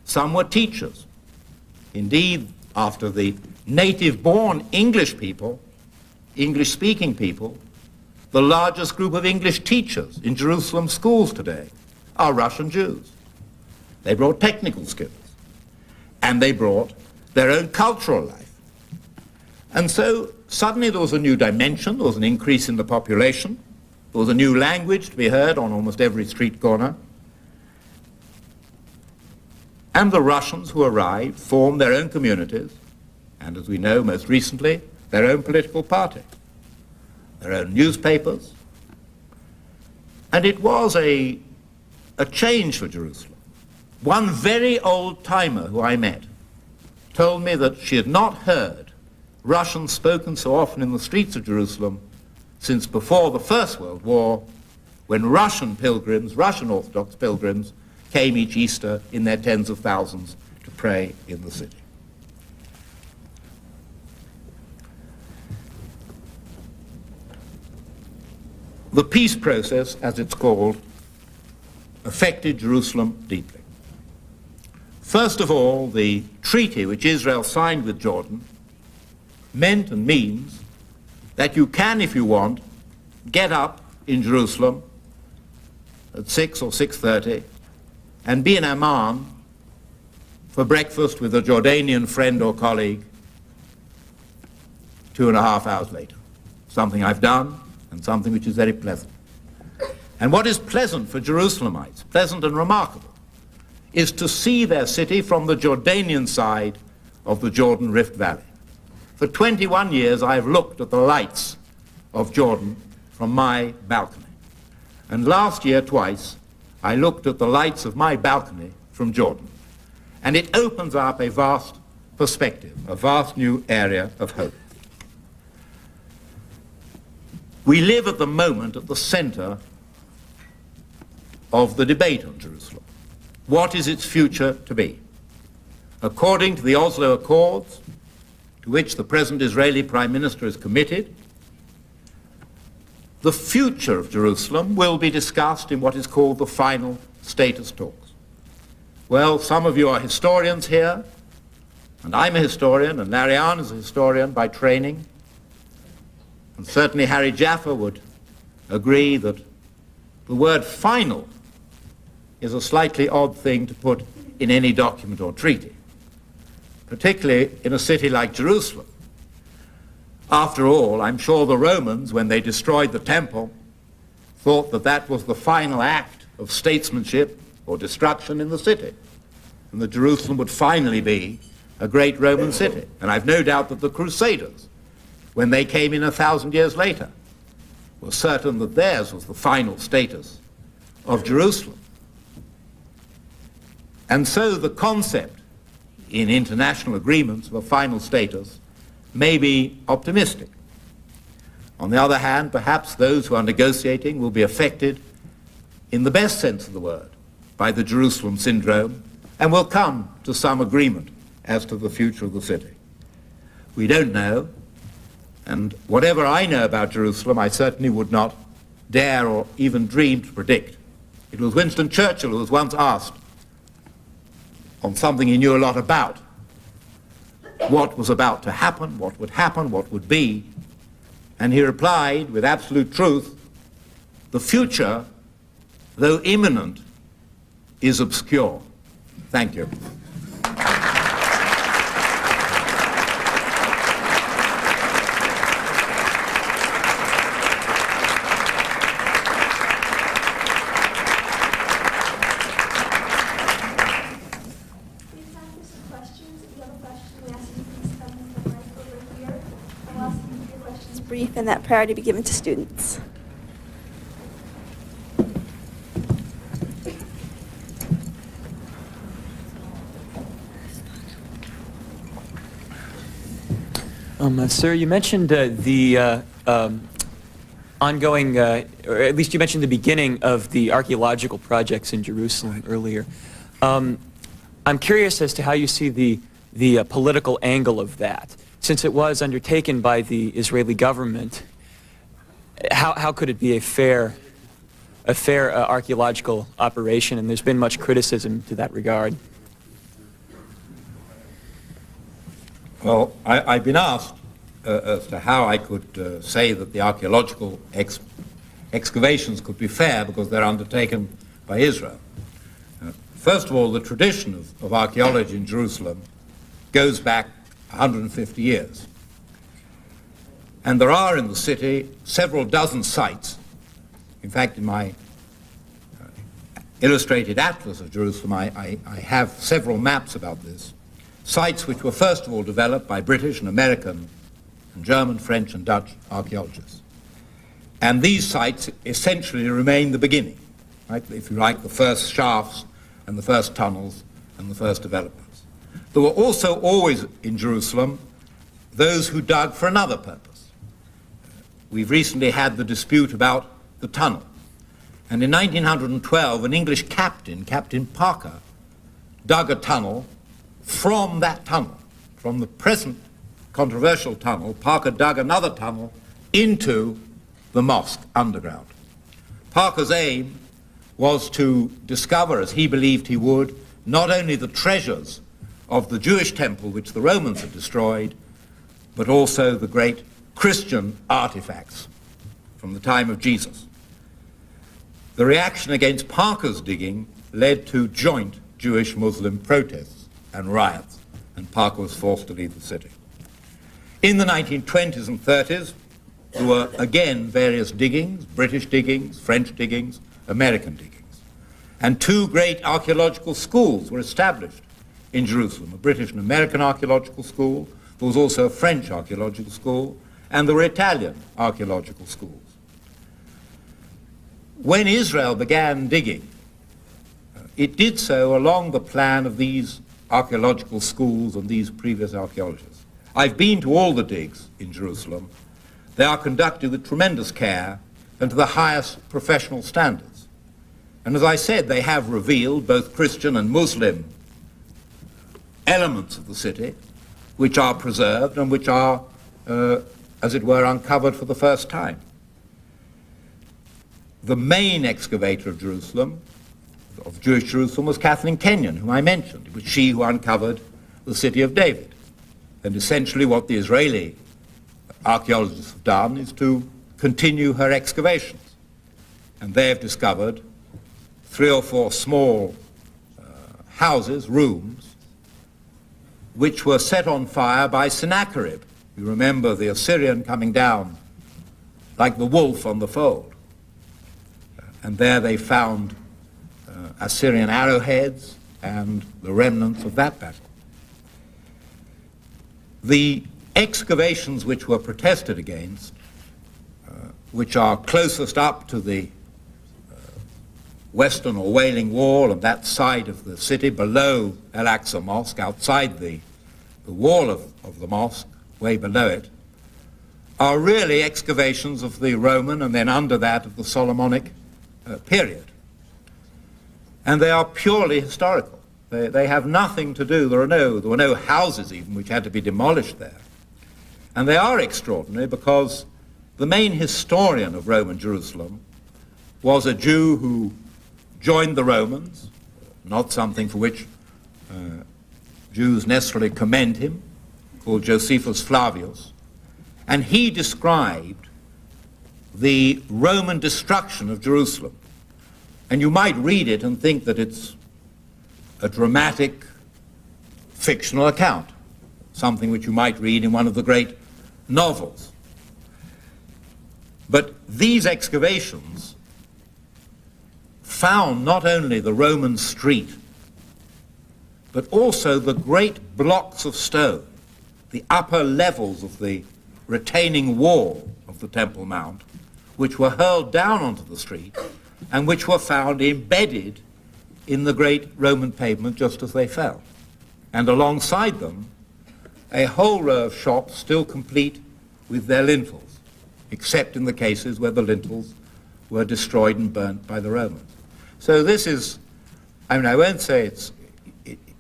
some were teachers. Indeed, after the native-born English people, English-speaking people, the largest group of English teachers in Jerusalem schools today are Russian Jews. They brought technical skills, and they brought their own cultural life. And so suddenly there was a new dimension, there was an increase in the population, there was a new language to be heard on almost every street corner. And the Russians who arrived formed their own communities, and as we know most recently, their own political party, their own newspapers. And it was a change for Jerusalem. One very old-timer who I met told me that she had not heard Russian spoken so often in the streets of Jerusalem since before the First World War, when Russian pilgrims, Russian Orthodox pilgrims, came each Easter in their tens of thousands to pray in the city. The peace process, as it's called, affected Jerusalem deeply. First of all, the treaty which Israel signed with Jordan meant and means that you can, if you want, get up in Jerusalem at 6 or 6:30 and be in Amman for breakfast with a Jordanian friend or colleague 2.5 hours later. Something I've done and something which is very pleasant. And what is pleasant for Jerusalemites, pleasant and remarkable, is to see their city from the Jordanian side of the Jordan Rift Valley. For 21 years I have looked at the lights of Jordan from my balcony. And last year twice I looked at the lights of my balcony from Jordan. And it opens up a vast perspective, a vast new area of hope. We live at the moment at the center of the debate on Jerusalem. What is its future to be? According to the Oslo Accords, to which the present Israeli Prime Minister is committed, the future of Jerusalem will be discussed in what is called the final status talks. Well, some of you are historians here, and I'm a historian, and Larry Ahn is a historian by training, and certainly Harry Jaffa would agree that the word final is a slightly odd thing to put in any document or treaty, particularly in a city like Jerusalem. After all, I'm sure the Romans, when they destroyed the temple, thought that that was the final act of statesmanship or destruction in the city, and that Jerusalem would finally be a great Roman city. And I've no doubt that the Crusaders, when they came in 1,000 years later, were certain that theirs was the final status of Jerusalem. And so the concept in international agreements of a final status may be optimistic. On the other hand, perhaps those who are negotiating will be affected, in the best sense of the word, by the Jerusalem syndrome, and will come to some agreement as to the future of the city. We don't know, and whatever I know about Jerusalem, I certainly would not dare or even dream to predict. It was Winston Churchill who was once asked on something he knew a lot about. What was about to happen, what would be. And he replied with absolute truth, the future, though imminent, is obscure. Thank you. Brief and that priority be given to students. Sir, you mentioned the ongoing, or at least you mentioned the beginning of the archaeological projects in Jerusalem earlier. I'm curious as to how you see the political angle of that. Since it was undertaken by the Israeli government, how could it be a fair archaeological operation? And there's been much criticism to that regard. Well, I've been asked as to how I could say that the archaeological excavations could be fair because they're undertaken by Israel. First of all, the tradition of archaeology in Jerusalem goes back 150 years. And there are in the city several dozen sites. In fact, in my illustrated atlas of Jerusalem, I have several maps about this. Sites which were first of all developed by British and American and German, French and Dutch archaeologists. And these sites essentially remain the beginning, right? If you like, the first shafts and the first tunnels and the first developments. There were also always in Jerusalem those who dug for another purpose. We've recently had the dispute about the tunnel. And in 1912, an English captain, Captain Parker, dug a tunnel. From that tunnel, from the present controversial tunnel, Parker dug another tunnel into the mosque underground. Parker's aim was to discover, as he believed he would, not only the treasures of the Jewish temple which the Romans had destroyed, but also the great Christian artifacts from the time of Jesus. The reaction against Parker's digging led to joint Jewish-Muslim protests and riots, and Parker was forced to leave the city. In the 1920s and 30s, there were again various diggings, British diggings, French diggings, American diggings. And two great archaeological schools were established in Jerusalem, a British and American archaeological school. There was also a French archaeological school, and there were Italian archaeological schools. When Israel began digging, it did so along the plan of these archaeological schools and these previous archaeologists. I've been to all the digs in Jerusalem. They are conducted with tremendous care and to the highest professional standards. And as I said, they have revealed both Christian and Muslim elements of the city, which are preserved and which are, as it were, uncovered for the first time. The main excavator of Jerusalem, of Jewish Jerusalem, was Kathleen Kenyon, whom I mentioned. It was she who uncovered the city of David. And essentially what the Israeli archaeologists have done is to continue her excavations. And they have discovered 3 or 4 small houses, rooms, which were set on fire by Sennacherib. You remember the Assyrian coming down like the wolf on the fold. And there they found Assyrian arrowheads and the remnants of that battle. The excavations which were protested against, which are closest up to the western or Wailing Wall and that side of the city below Al-Aqsa Mosque, outside the wall of the mosque, way below it, are really excavations of the Roman and then under that of the Solomonic period. And they are purely historical. They have nothing to do, there were no houses even which had to be demolished there. And they are extraordinary because the main historian of Roman Jerusalem was a Jew who joined the Romans, not something for which Jews necessarily commend him, called Josephus Flavius, and he described the Roman destruction of Jerusalem. And you might read it and think that it's a dramatic, fictional account, something which you might read in one of the great novels. But these excavations found not only the Roman street, but also the great blocks of stone, the upper levels of the retaining wall of the Temple Mount, which were hurled down onto the street and which were found embedded in the great Roman pavement just as they fell. And alongside them, a whole row of shops still complete with their lintels, except in the cases where the lintels were destroyed and burnt by the Romans. So this is, I mean, I won't say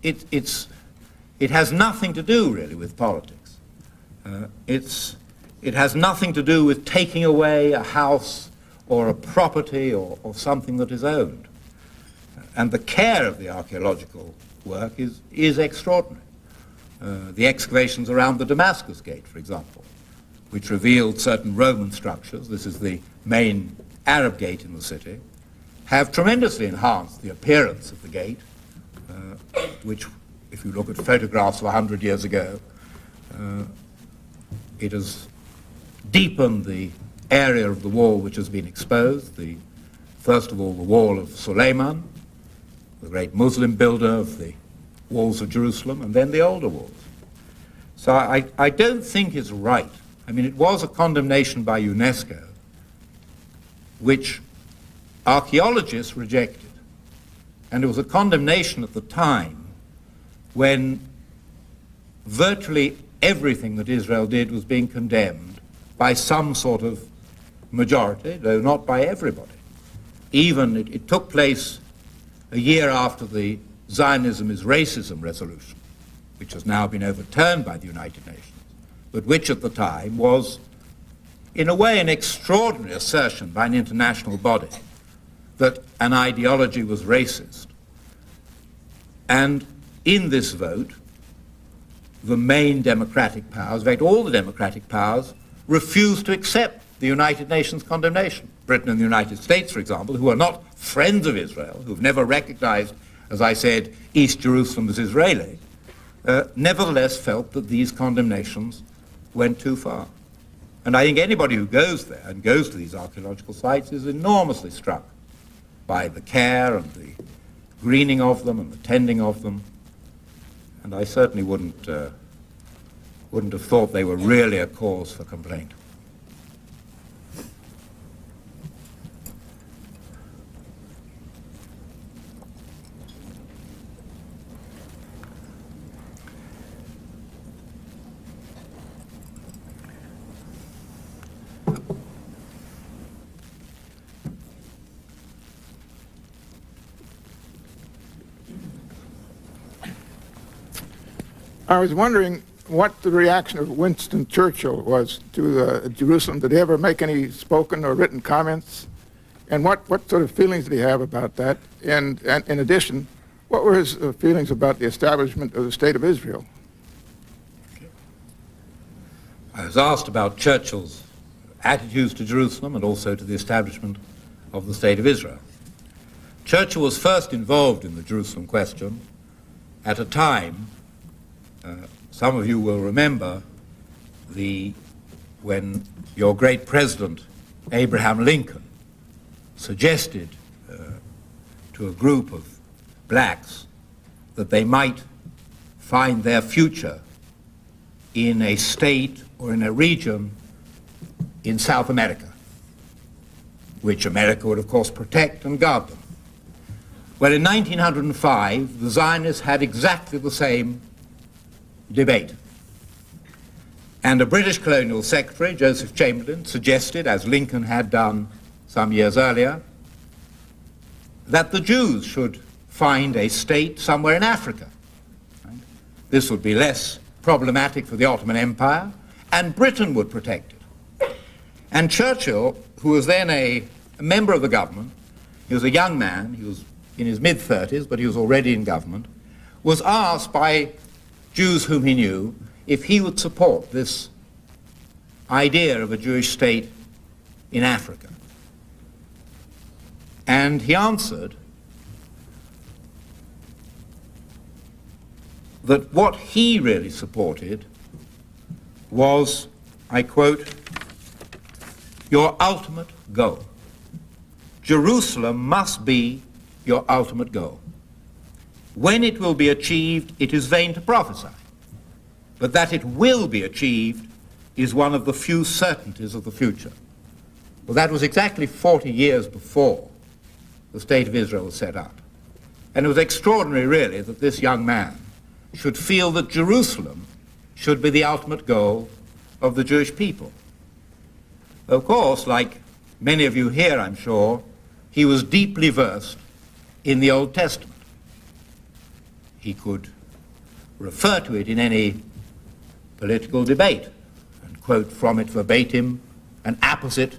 it has nothing to do really with politics. It has nothing to do with taking away a house or a property or something that is owned. And the care of the archaeological work is extraordinary. The excavations around the Damascus Gate, for example, which revealed certain Roman structures, this is the main Arab gate in the city, have tremendously enhanced the appearance of the gate, which, if you look at photographs of 100 years ago, it has deepened the area of the wall which has been exposed. First of all, the wall of Suleiman, the great Muslim builder of the walls of Jerusalem, and then the older walls. So I don't think it's right. I mean, it was a condemnation by UNESCO, which archaeologists rejected. And it was a condemnation at the time when virtually everything that Israel did was being condemned by some sort of majority, though not by everybody. Even it took place a year after the Zionism is Racism resolution, which has now been overturned by the United Nations, but which at the time was, in a way, an extraordinary assertion by an international body that an ideology was racist. And in this vote, the main democratic powers, in fact all the democratic powers, refused to accept the United Nations condemnation. Britain and the United States, for example, who are not friends of Israel, who've never recognized, as I said, East Jerusalem as Israeli, nevertheless felt that these condemnations went too far. And I think anybody who goes there and goes to these archaeological sites is enormously struck by the care and the greening of them and the tending of them. And I certainly wouldn't have thought they were really a cause for complaint. I was wondering what the reaction of Winston Churchill was to Jerusalem. Did he ever make any spoken or written comments? And what sort of feelings did he have about that? And in addition, what were his feelings about the establishment of the State of Israel? I was asked about Churchill's attitudes to Jerusalem and also to the establishment of the State of Israel. Churchill was first involved in the Jerusalem question at a time, some of you will remember, when your great president, Abraham Lincoln, suggested to a group of blacks that they might find their future in a state or in a region in South America, which America would, of course, protect and guard them. Well, in 1905, the Zionists had exactly the same debate. And a British colonial secretary, Joseph Chamberlain, suggested, as Lincoln had done some years earlier, that the Jews should find a state somewhere in Africa. Right? This would be less problematic for the Ottoman Empire, and Britain would protect it. And Churchill, who was then a member of the government, he was a young man, he was in his mid-30s, but he was already in government, was asked by Jews whom he knew if he would support this idea of a Jewish state in Africa. And he answered that what he really supported was, I quote, "your ultimate goal. Jerusalem must be your ultimate goal. When it will be achieved, it is vain to prophesy, but that it will be achieved is one of the few certainties of the future." Well, that was exactly 40 years before the State of Israel was set up. And it was extraordinary, really, that this young man should feel that Jerusalem should be the ultimate goal of the Jewish people. Of course, like many of you here, I'm sure, he was deeply versed in the Old Testament. He could refer to it in any political debate and quote from it verbatim an apposite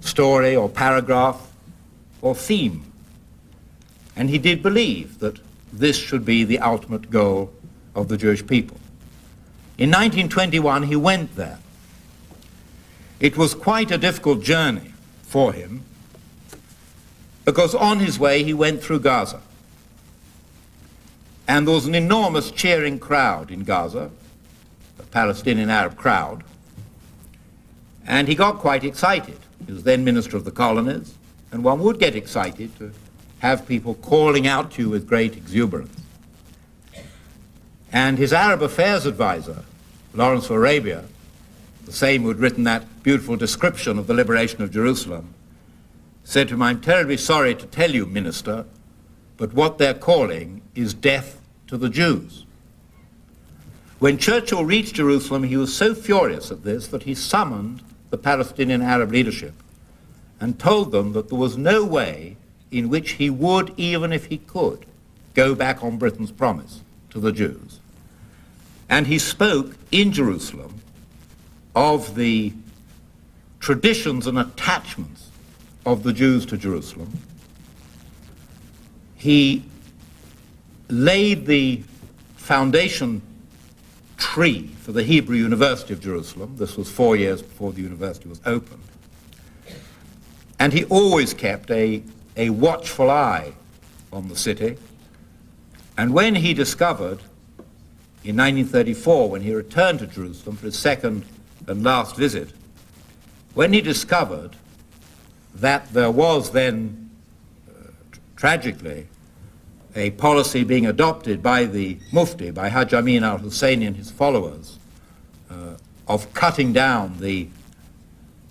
story or paragraph or theme. And he did believe that this should be the ultimate goal of the Jewish people. In 1921, he went there. It was quite a difficult journey for him because on his way he went through Gaza. And there was an enormous cheering crowd in Gaza, a Palestinian Arab crowd, and he got quite excited. He was then Minister of the Colonies, and one would get excited to have people calling out to you with great exuberance. And his Arab affairs advisor, Lawrence of Arabia, the same who had written that beautiful description of the liberation of Jerusalem, said to him, "I'm terribly sorry to tell you, Minister, but what they're calling is death to the Jews." When Churchill reached Jerusalem, he was so furious at this that he summoned the Palestinian Arab leadership and told them that there was no way in which he would, even if he could, go back on Britain's promise to the Jews. And he spoke in Jerusalem of the traditions and attachments of the Jews to Jerusalem. He laid the foundation tree for the Hebrew University of Jerusalem. This was 4 years before the university was opened. And he always kept a watchful eye on the city. And when he discovered, in 1934, when he returned to Jerusalem for his second and last visit, when he discovered that there was then, tragically, a policy being adopted by the Mufti, by Haj Amin al-Husseini and his followers, of cutting down the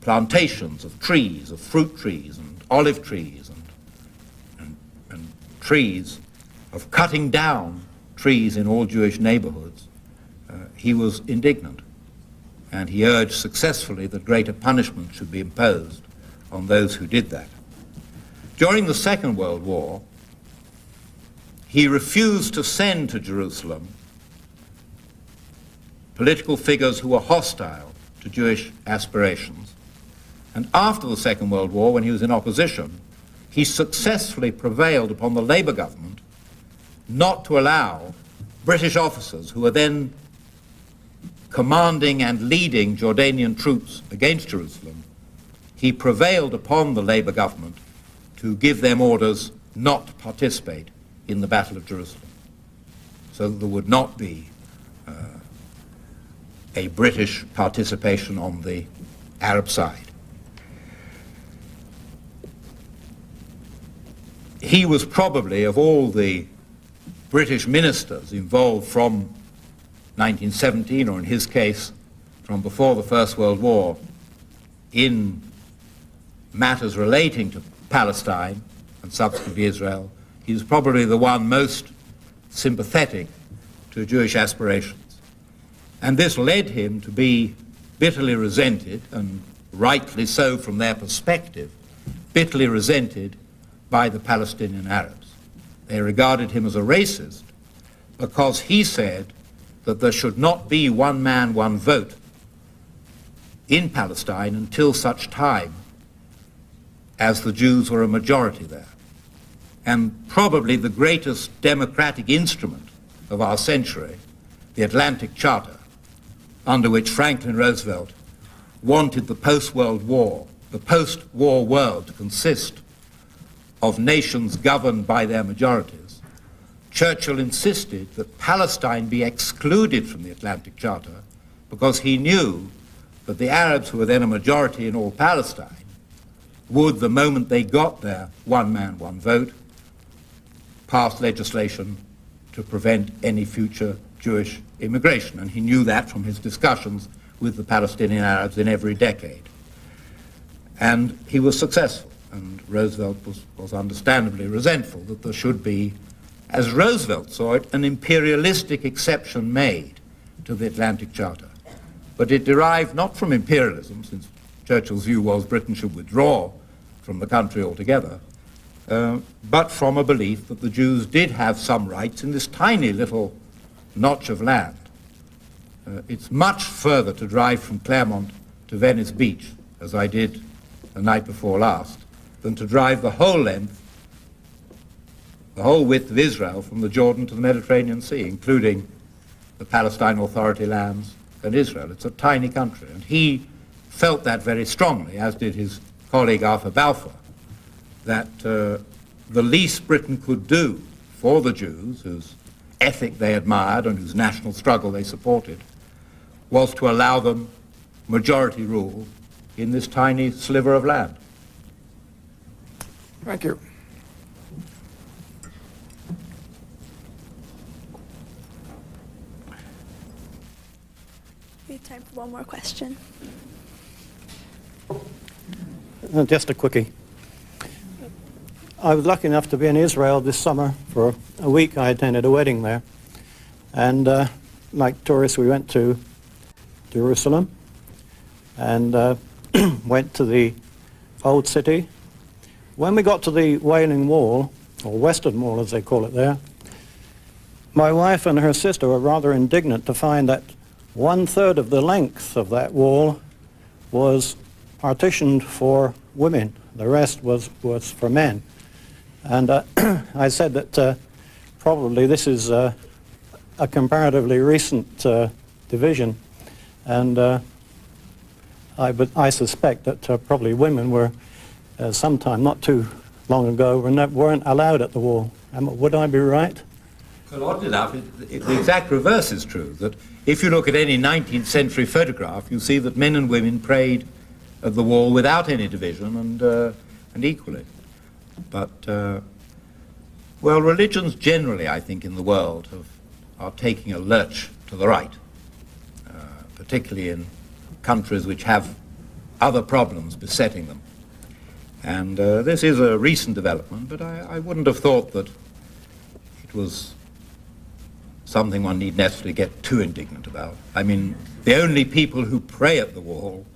plantations of trees, of fruit trees and olive trees and trees, of cutting down trees in all Jewish neighborhoods, he was indignant. And he urged successfully that greater punishment should be imposed on those who did that. During the Second World War, he refused to send to Jerusalem political figures who were hostile to Jewish aspirations. And after the Second World War, when he was in opposition, he successfully prevailed upon the Labour government not to allow British officers who were then commanding and leading Jordanian troops against Jerusalem. He prevailed upon the Labour government to give them orders not to participate in the Battle of Jerusalem, so that there would not be a British participation on the Arab side. He was probably, of all the British ministers involved from 1917, or in his case, from before the First World War, in matters relating to Palestine and subsequently Israel, he was probably the one most sympathetic to Jewish aspirations. And this led him to be bitterly resented, and rightly so from their perspective, bitterly resented by the Palestinian Arabs. They regarded him as a racist because he said that there should not be one man, one vote in Palestine until such time as the Jews were a majority there. And probably the greatest democratic instrument of our century, the Atlantic Charter, under which Franklin Roosevelt wanted the post-World War, the post-war world to consist of nations governed by their majorities, Churchill insisted that Palestine be excluded from the Atlantic Charter because he knew that the Arabs, who were then a majority in all Palestine, would, the moment they got their one man, one vote, pass legislation to prevent any future Jewish immigration. And he knew that from his discussions with the Palestinian Arabs in every decade. And he was successful, and Roosevelt was understandably resentful that there should be, as Roosevelt saw it, an imperialistic exception made to the Atlantic Charter. But it derived not from imperialism, since Churchill's view was Britain should withdraw from the country altogether, but from a belief that the Jews did have some rights in this tiny little notch of land. It's much further to drive from Claremont to Venice Beach, as I did the night before last, than to drive the whole length, the whole width of Israel from the Jordan to the Mediterranean Sea, including the Palestine Authority lands and Israel. It's a tiny country, and he felt that very strongly, as did his colleague Arthur Balfour, that the least Britain could do for the Jews, whose ethic they admired and whose national struggle they supported, was to allow them majority rule in this tiny sliver of land. Thank you. We have time for one more question. Just a quickie. I was lucky enough to be in Israel this summer for a week. I attended a wedding there. And like tourists, we went to Jerusalem and went to the Old City. When we got to the Wailing Wall, or Western Wall as they call it there, my wife and her sister were rather indignant to find that 1/3 of the length of that wall was partitioned for women. The rest was for men. And I said that probably this is a comparatively recent division, and I suspect that probably women were sometime not too long ago weren't allowed at the wall. Would I be right? Well, oddly enough, the exact reverse is true, that if you look at any 19th century photograph, you see that men and women prayed at the wall without any division and equally. But, well, religions generally, I think, in the world are taking a lurch to the right, particularly in countries which have other problems besetting them. And this is a recent development, but I wouldn't have thought that it was something one need necessarily get too indignant about. I mean, the only people who pray at the wall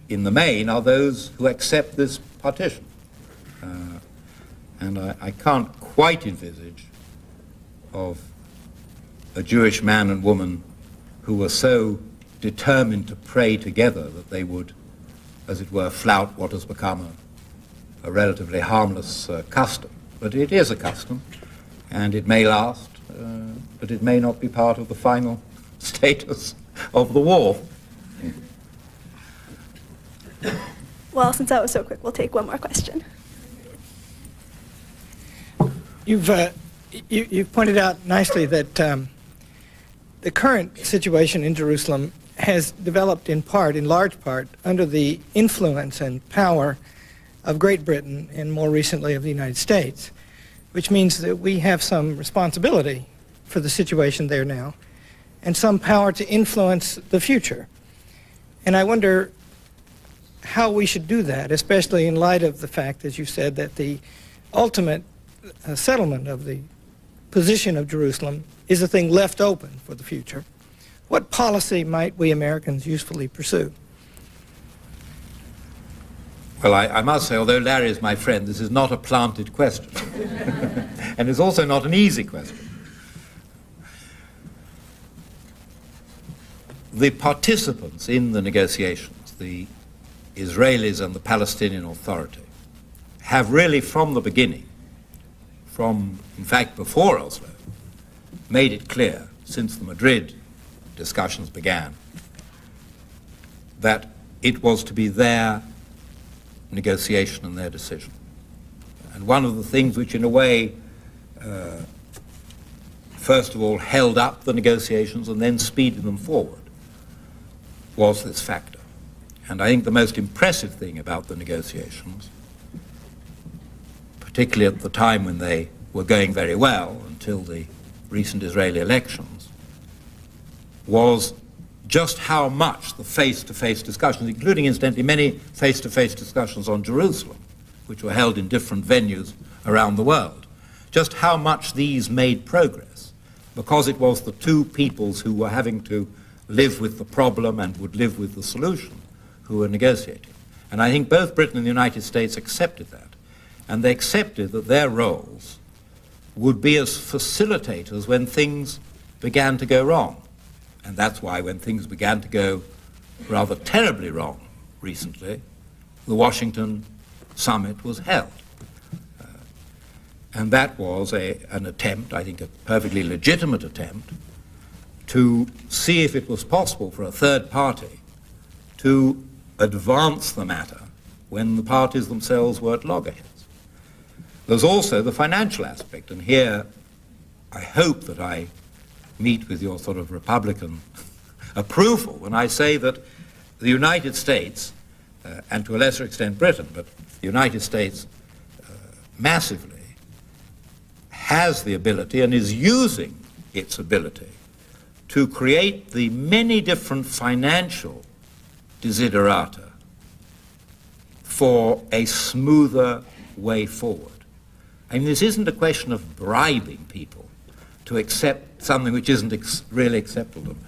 in the main are those who accept this partition. And I can't quite envisage of a Jewish man and woman who were so determined to pray together that they would, as it were, flout what has become a relatively harmless custom. But it is a custom, and it may last, but it may not be part of the final status of the war. Well, since that was so quick, we'll take one more question. You've pointed out nicely that the current situation in Jerusalem has developed in large part, under the influence and power of Great Britain and more recently of the United States, which means that we have some responsibility for the situation there now and some power to influence the future. And I wonder how we should do that, especially in light of the fact, as you said, that the ultimate settlement of the position of Jerusalem is a thing left open for the future. What policy might we Americans usefully pursue? Well, I must say, although Larry is my friend, this is not a planted question. And it's also not an easy question. The participants in the negotiations, the Israelis and the Palestinian Authority, have really from the beginning, in fact before Oslo, made it clear since the Madrid discussions began that it was to be their negotiation and their decision. And one of the things which in a way first of all held up the negotiations and then speeded them forward was this factor. And I think the most impressive thing about the negotiations, particularly at the time when they were going very well until the recent Israeli elections, was just how much the face-to-face discussions, including incidentally many face-to-face discussions on Jerusalem, which were held in different venues around the world, just how much these made progress, because it was the two peoples who were having to live with the problem and would live with the solution who were negotiating. And I think both Britain and the United States accepted that. And they accepted that their roles would be as facilitators when things began to go wrong. And that's why when things began to go rather terribly wrong recently, the Washington summit was held. And that was an attempt, I think a perfectly legitimate attempt, to see if it was possible for a third party to advance the matter when the parties themselves were at loggerheads. There's also the financial aspect, and here I hope that I meet with your sort of Republican approval when I say that the United States, and to a lesser extent Britain, but the United States massively, has the ability and is using its ability to create the many different financial desiderata for a smoother way forward. I mean, this isn't a question of bribing people to accept something which isn't really acceptable to them.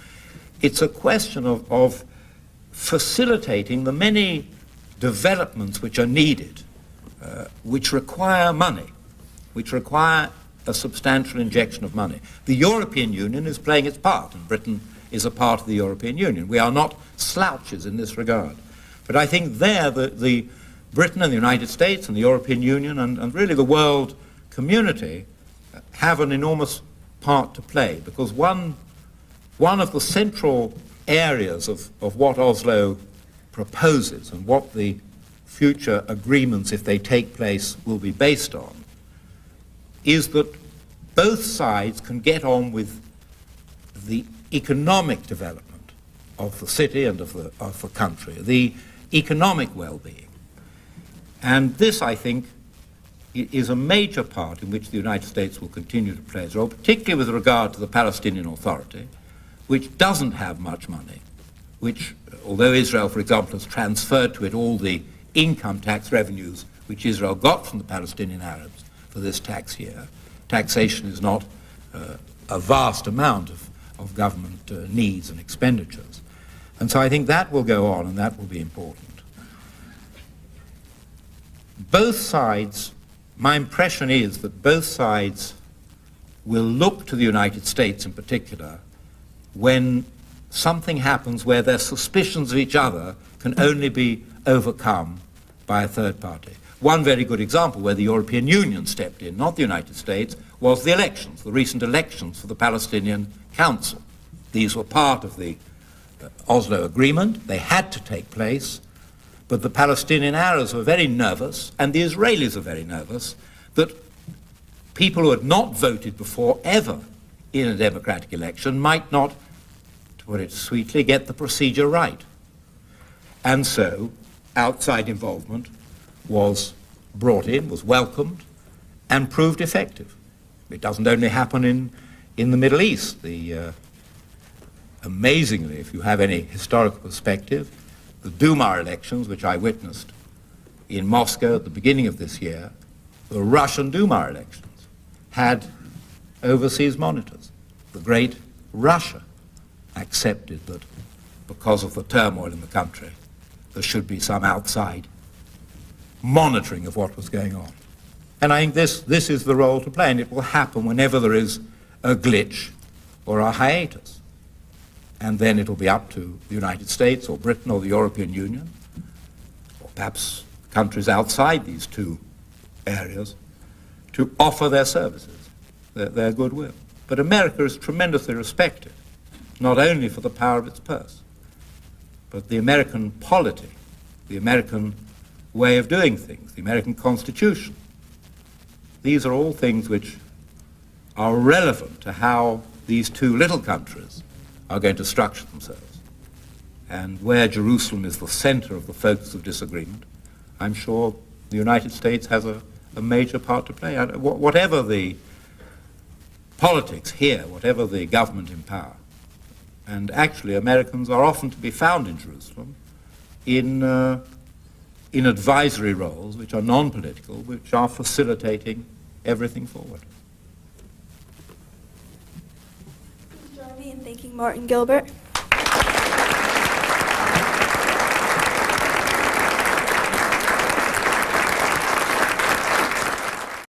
It's a question of facilitating the many developments which are needed, which require money, which require a substantial injection of money. The European Union is playing its part, and Britain is a part of the European Union. We are not slouches in this regard. But I think there the Britain and the United States and the European Union and really the world community have an enormous part to play, because one of the central areas of what Oslo proposes and what the future agreements, if they take place, will be based on, is that both sides can get on with the economic development of the city and of the country, the economic well-being. And this, I think, is a major part in which the United States will continue to play its role, particularly with regard to the Palestinian Authority, which doesn't have much money, which, although Israel, for example, has transferred to it all the income tax revenues which Israel got from the Palestinian Arabs for this tax year, taxation is not a vast amount of government needs and expenditures. And so I think that will go on, and that will be important. Both sides, my impression is that both sides will look to the United States in particular when something happens where their suspicions of each other can only be overcome by a third party. One very good example where the European Union stepped in, not the United States, was the elections, the recent elections for the Palestinian Council. These were part of the Oslo Agreement. They had to take place, but the Palestinian Arabs were very nervous, and the Israelis are very nervous, that people who had not voted before ever in a democratic election might not, to put it sweetly, get the procedure right. And so outside involvement was brought in, was welcomed, and proved effective. It doesn't only happen in the Middle East. Amazingly, if you have any historical perspective, the Duma elections, which I witnessed in Moscow at the beginning of this year, the Russian Duma elections, had overseas monitors. The great Russia accepted that because of the turmoil in the country, there should be some outside monitoring of what was going on. And I think this is the role to play, and it will happen whenever there is a glitch or a hiatus. And then it will be up to the United States or Britain or the European Union, or perhaps countries outside these two areas, to offer their services, their goodwill. But America is tremendously respected, not only for the power of its purse, but the American polity, the American way of doing things, the American Constitution. These are all things which are relevant to how these two little countries are going to structure themselves. And where Jerusalem is the center of the focus of disagreement, I'm sure the United States has a major part to play. Whatever the politics here, whatever the government in power, and actually Americans are often to be found in Jerusalem in advisory roles which are non-political, which are facilitating everything forward. Please join me in thanking Martin Gilbert.